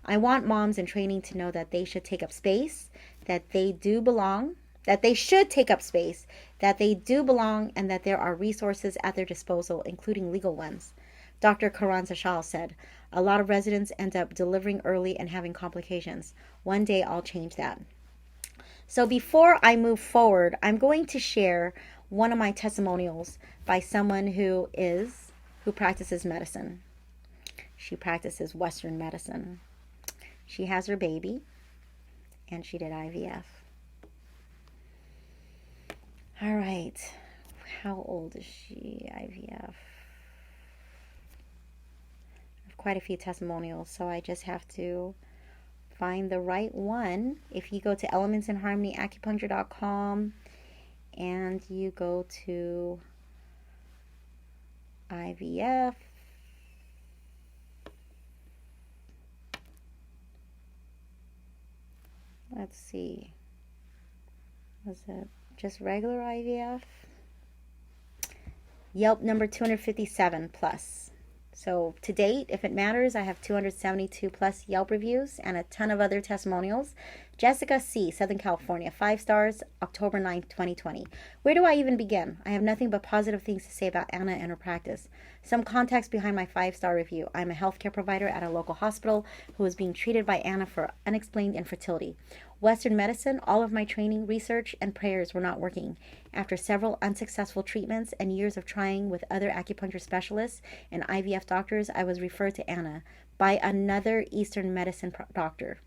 I want moms in training to know that they should take up space, that they should take up space, that they do belong, and that there are resources at their disposal, including legal ones. Dr. Carranza Shah said, a lot of residents end up delivering early and having complications. One day I'll change that. So before I move forward, I'm going to share one of my testimonials by someone who practices medicine. She practices Western medicine. She has her baby, and she did IVF. All right. How old is she? IVF. I have quite a few testimonials, so I just have to find the right one. If you go to elementsinharmonyacupuncture.com and you go to IVF, let's see, was it just regular IVF? Yelp number 257 plus. So to date, if it matters, I have 272 plus Yelp reviews and a ton of other testimonials. Jessica C., Southern California, 5 stars, October 9th, 2020. Where do I even begin? I have nothing but positive things to say about Anna and her practice. Some context behind my 5-star review. I'm a healthcare provider at a local hospital who is being treated by Anna for unexplained infertility. Western medicine, all of my training, research, and prayers were not working. After several unsuccessful treatments and years of trying with other acupuncture specialists and IVF doctors, I was referred to Anna by another Eastern medicine doctor.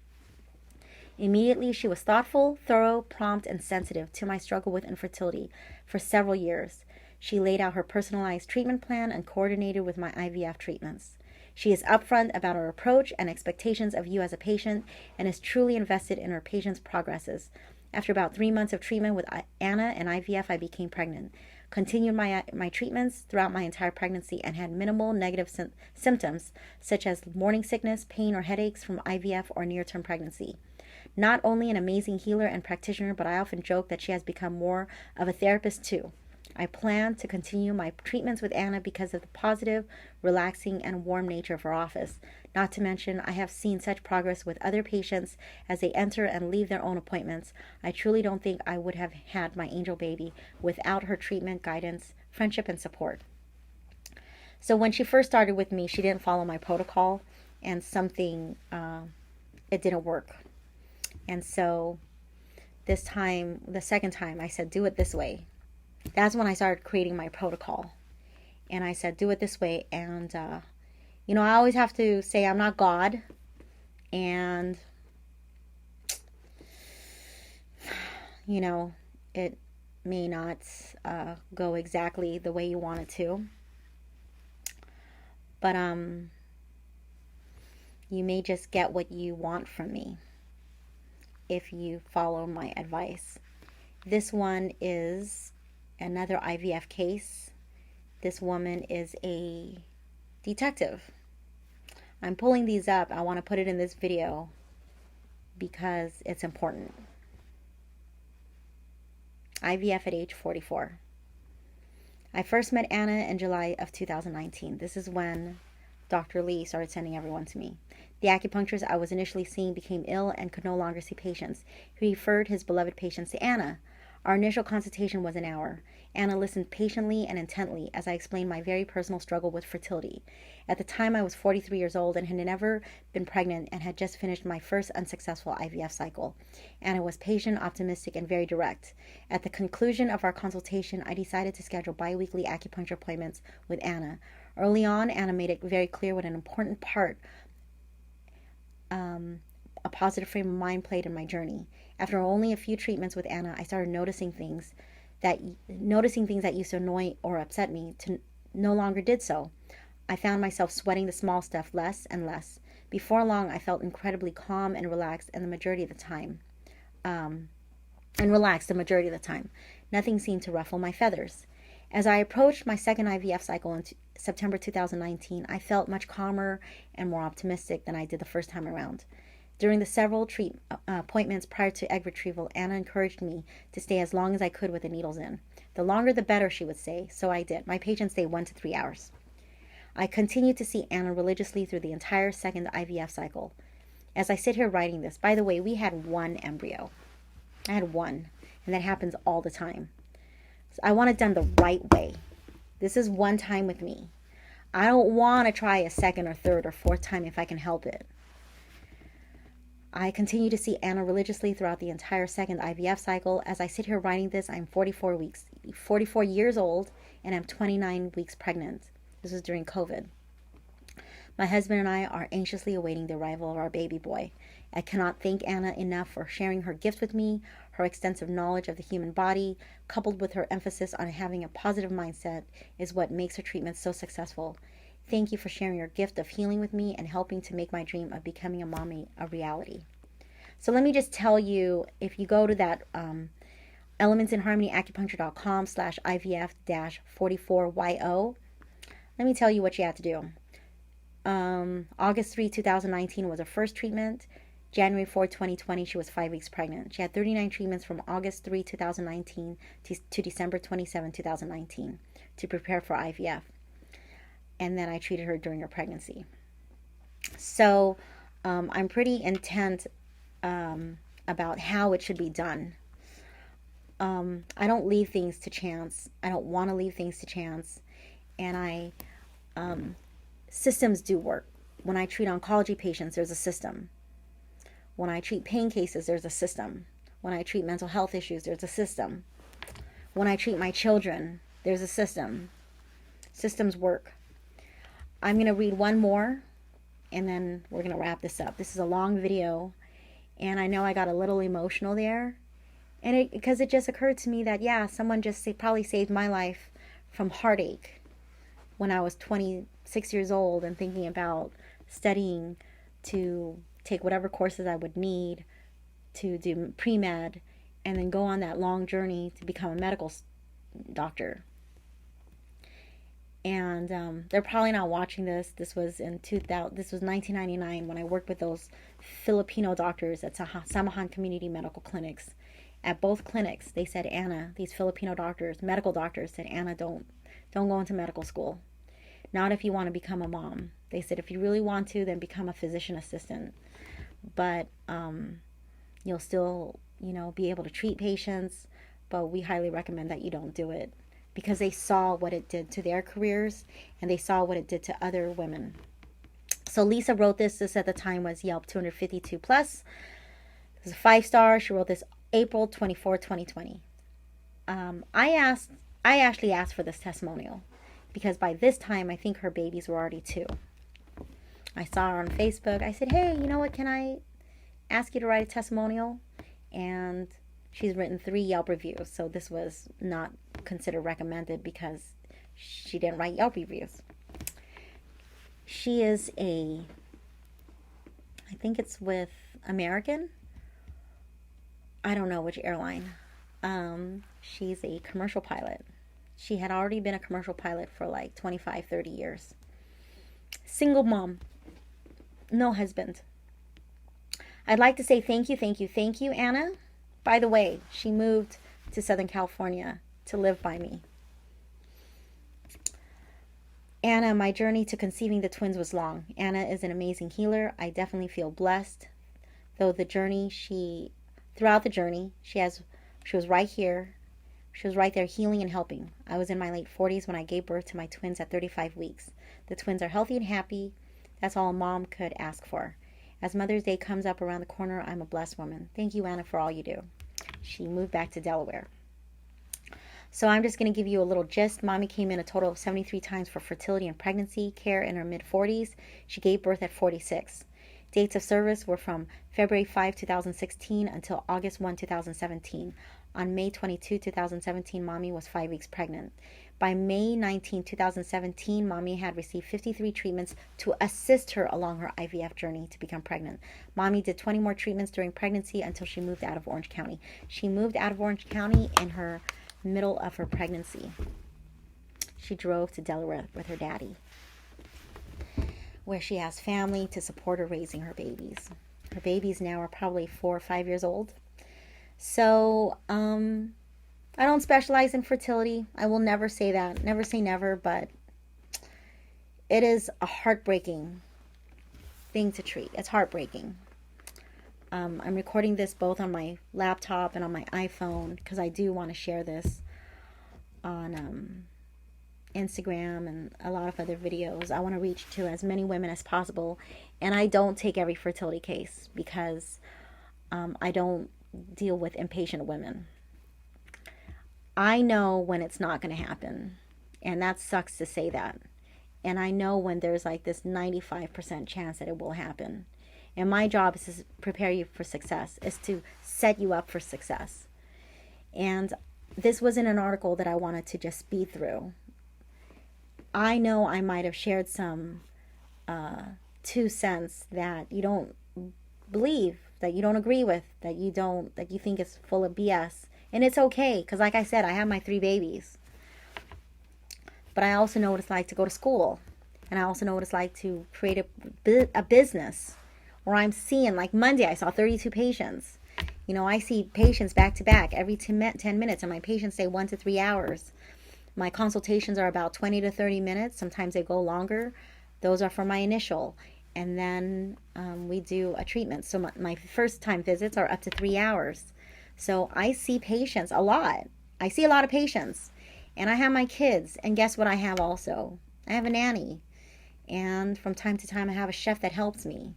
Immediately, she was thoughtful, thorough, prompt, and sensitive to my struggle with infertility for several years. She laid out her personalized treatment plan and coordinated with my IVF treatments. She is upfront about her approach and expectations of you as a patient and is truly invested in her patient's progresses. After about 3 months of treatment with Anna and IVF, I became pregnant. Continued my treatments throughout my entire pregnancy and had minimal negative symptoms such as morning sickness, pain, or headaches from IVF or near-term pregnancy. Not only an amazing healer and practitioner, but I often joke that she has become more of a therapist too. I plan to continue my treatments with Anna because of the positive, relaxing, and warm nature of her office. Not to mention, I have seen such progress with other patients as they enter and leave their own appointments. I truly don't think I would have had my angel baby without her treatment, guidance, friendship, and support. So when she first started with me, she didn't follow my protocol, and it didn't work. And so this time, the second time, I said, do it this way. That's when I started creating my protocol. And I said, do it this way. And, I always have to say I'm not God. And, it may not go exactly the way you want it to. But you may just get what you want from me if you follow my advice. This one is another IVF case. This woman is a detective. I'm pulling these up. I want to put it in this video because it's important. IVF at age 44. I first met Anna in July of 2019. This is when Dr. Lee started sending everyone to me. The acupuncturist I was initially seeing became ill and could no longer see patients. He referred his beloved patients to Anna. Our initial consultation was an hour. Anna listened patiently and intently as I explained my very personal struggle with fertility. At the time, I was 43 years old and had never been pregnant and had just finished my first unsuccessful IVF cycle. Anna was patient, optimistic, and very direct. At the conclusion of our consultation, I decided to schedule bi-weekly acupuncture appointments with Anna. Early on, Anna made it very clear what an important part a positive frame of mind played in my journey. After only a few treatments with Anna, I started noticing things that used to annoy or upset me to no longer did so. I found myself sweating the small stuff less and less. Before long, I felt incredibly calm and relaxed, the majority of the time. Nothing seemed to ruffle my feathers. As I approached my second IVF cycle in September 2019, I felt much calmer and more optimistic than I did the first time around. During the several appointments prior to egg retrieval, Anna encouraged me to stay as long as I could with the needles in. The longer the better, she would say, so I did. My patients stayed 1 to 3 hours. I continued to see Anna religiously through the entire second IVF cycle. As I sit here writing this, by the way, we had 1 embryo. I had 1, and that happens all the time. So I want it done the right way. This is 1 time with me. I don't want to try a second or third or fourth time if I can help it. I continue to see Anna religiously throughout the entire second IVF cycle. As I sit here writing this, I'm 44 years old, and I'm 29 weeks pregnant. This is during COVID. My husband and I are anxiously awaiting the arrival of our baby boy. I cannot thank Anna enough for sharing her gift with me. Her extensive knowledge of the human body, coupled with her emphasis on having a positive mindset, is what makes her treatment so successful. Thank you for sharing your gift of healing with me and helping to make my dream of becoming a mommy a reality. So let me just tell you, if you go to that elementsinharmonyacupuncture.com/IVF-44YO, let me tell you what you have to do. August 3, 2019 was her first treatment. January 4, 2020, she was 5 weeks pregnant. She had 39 treatments from August 3, 2019 to December 27, 2019 to prepare for IVF. And then I treated her during her pregnancy. So I'm pretty intent about how it should be done. I don't leave things to chance. I don't want to leave things to chance. And systems do work. When I treat oncology patients, there's a system. When I treat pain cases, there's a system. When I treat mental health issues, there's a system. When I treat my children, there's a system. Systems work. I'm going to read one more, and then we're going to wrap this up. This is a long video, and I know I got a little emotional there. And because it just occurred to me that, yeah, someone just probably saved my life from heartache when I was 26 years old and thinking about studying to take whatever courses I would need to do pre-med and then go on that long journey to become a medical doctor. And they're probably not watching this. This was in 2000. This was 1999 when I worked with those Filipino doctors at Samahan Community Medical Clinics. At both clinics, they said, Anna, these Filipino doctors, medical doctors said, Anna, don't go into medical school. Not if you want to become a mom. They said, if you really want to, then become a physician assistant. But you'll still, be able to treat patients. But we highly recommend that you don't do it, because they saw what it did to their careers and they saw what it did to other women. So Lisa wrote this. This at the time was Yelp 252 plus. It was a 5-star. She wrote this April 24, 2020. I actually asked for this testimonial because by this time I think her babies were already 2. I saw her on Facebook. I said, hey, you know what? Can I ask you to write a testimonial? And she's written 3 Yelp reviews. So this was not considered recommended because she didn't write Yelp reviews. She is I think it's with American. I don't know which airline. She's a commercial pilot. She had already been a commercial pilot for like 25, 30 years. Single mom. No husband. I'd like to say thank you, Anna. By the way, she moved to Southern California to live by me. Anna, my journey to conceiving the twins was long. Anna is an amazing healer. I definitely feel blessed. Throughout the journey, she was right here. She was right there healing and helping. I was in my late 40s when I gave birth to my twins at 35 weeks. The twins are healthy and happy. That's all a mom could ask for. As Mother's Day comes up around the corner, I'm a blessed woman. Thank you, Anna, for all you do. She moved back to Delaware. So I'm just going to give you a little gist. Mommy came in a total of 73 times for fertility and pregnancy care in her mid-40s. She gave birth at 46. Dates of service were from February 5, 2016 until August 1, 2017. On May 22, 2017, Mommy was 5 weeks pregnant. By May 19, 2017, Mommy had received 53 treatments to assist her along her IVF journey to become pregnant. Mommy did 20 more treatments during pregnancy until she moved out of Orange County. She moved out of Orange County in her middle of her pregnancy. She drove to Delaware with her daddy, where she has family to support her raising her babies. Her babies now are probably 4 or 5 years old. So, I don't specialize in fertility. I will never say that. Never say never, but it is a heartbreaking thing to treat. It's heartbreaking. I'm recording this both on my laptop and on my iPhone because I do want to share this on Instagram and a lot of other videos. I want to reach to as many women as possible, and I don't take every fertility case because I don't deal with impatient women. I know when it's not going to happen, and that sucks to say that. And I know when there's like this 95% chance that it will happen. And my job is to prepare you for success, is to set you up for success. And this wasn't an article that I wanted to just speed through. I know I might have shared some 2 cents that you don't believe, that you don't agree with, that you think is full of BS. And it's okay, because like I said, I have my 3 babies. But I also know what it's like to go to school. And I also know what it's like to create a business where I'm seeing, like Monday, I saw 32 patients. I see patients back to back every 10 minutes, and my patients stay 1 to 3 hours. My consultations are about 20 to 30 minutes. Sometimes they go longer. Those are for my initial. and then we do a treatment. So my first time visits are up to 3 hours. So I see patients a lot. I see a lot of patients. And I have my kids. And guess what I have also? I have a nanny. And from time to time, I have a chef that helps me.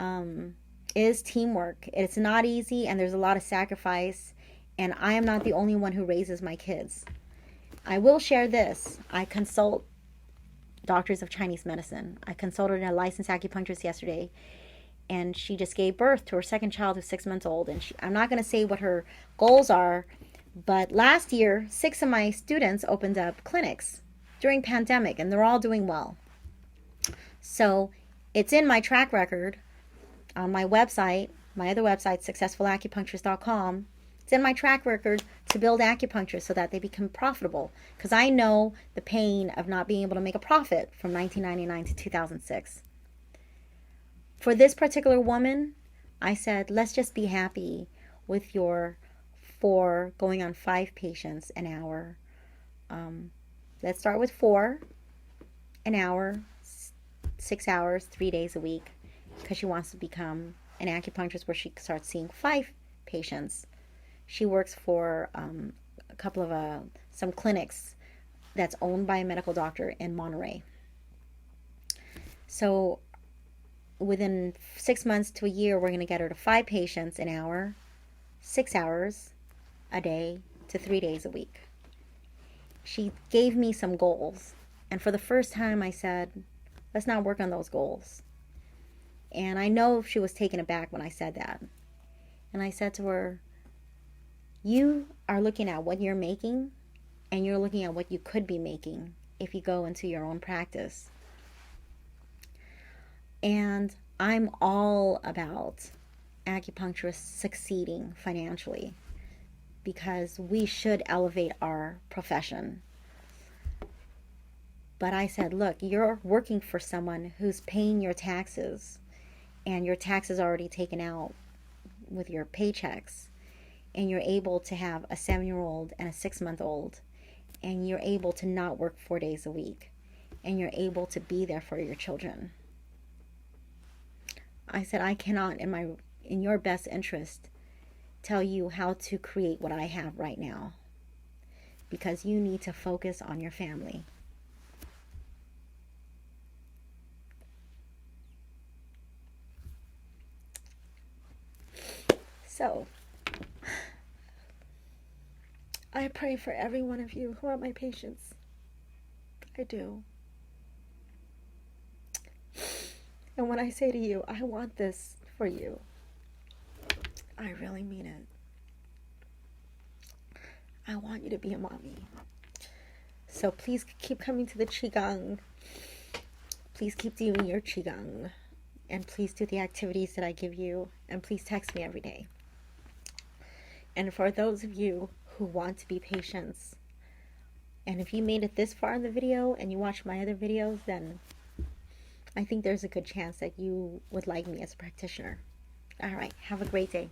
It is teamwork. It's not easy, and there's a lot of sacrifice. And I am not the only one who raises my kids. I will share this. I consult doctors of Chinese medicine. I consulted a licensed acupuncturist yesterday, and she just gave birth to her second child who's 6 months old. And I'm not going to say what her goals are, but last year, 6 of my students opened up clinics during pandemic, and they're all doing well. So it's in my track record on my website, my other website, successfulacupuncturist.com. It's in my track record to build acupuncture so that they become profitable, because I know the pain of not being able to make a profit from 1999 to 2006. For this particular woman, I said, let's just be happy with your 4 going on 5 patients an hour. Let's start with 4 an hour, 6 hours, 3 days a week, because she wants to become an acupuncturist where she starts seeing 5 patients. She works for a couple of some clinics that's owned by a medical doctor in Monterey. So within 6 months to a year, we're going to get her to 5 patients an hour, 6 hours a day to 3 days a week. She gave me some goals. And for the first time, I said, let's not work on those goals. And I know she was taken aback when I said that. And I said to her, you are looking at what you're making, and you're looking at what you could be making if you go into your own practice. And I'm all about acupuncturists succeeding financially, because we should elevate our profession. But I said, look, you're working for someone who's paying your taxes, and your taxes are already taken out with your paychecks, and you're able to have a 7-year-old and a 6-month-old, and you're able to not work 4 days a week, and you're able to be there for your children. I said, I cannot, in your best interest, tell you how to create what I have right now, because you need to focus on your family. So, I pray for every one of you who are my patients. I do. And when I say to you, I want this for you, I really mean it. I want you to be a mommy. So please keep coming to the Qigong. Please keep doing your Qigong. And please do the activities that I give you. And please text me every day. And for those of you who want to be patients, and if you made it this far in the video and you watch my other videos, then I think there's a good chance that you would like me as a practitioner. All right, have a great day.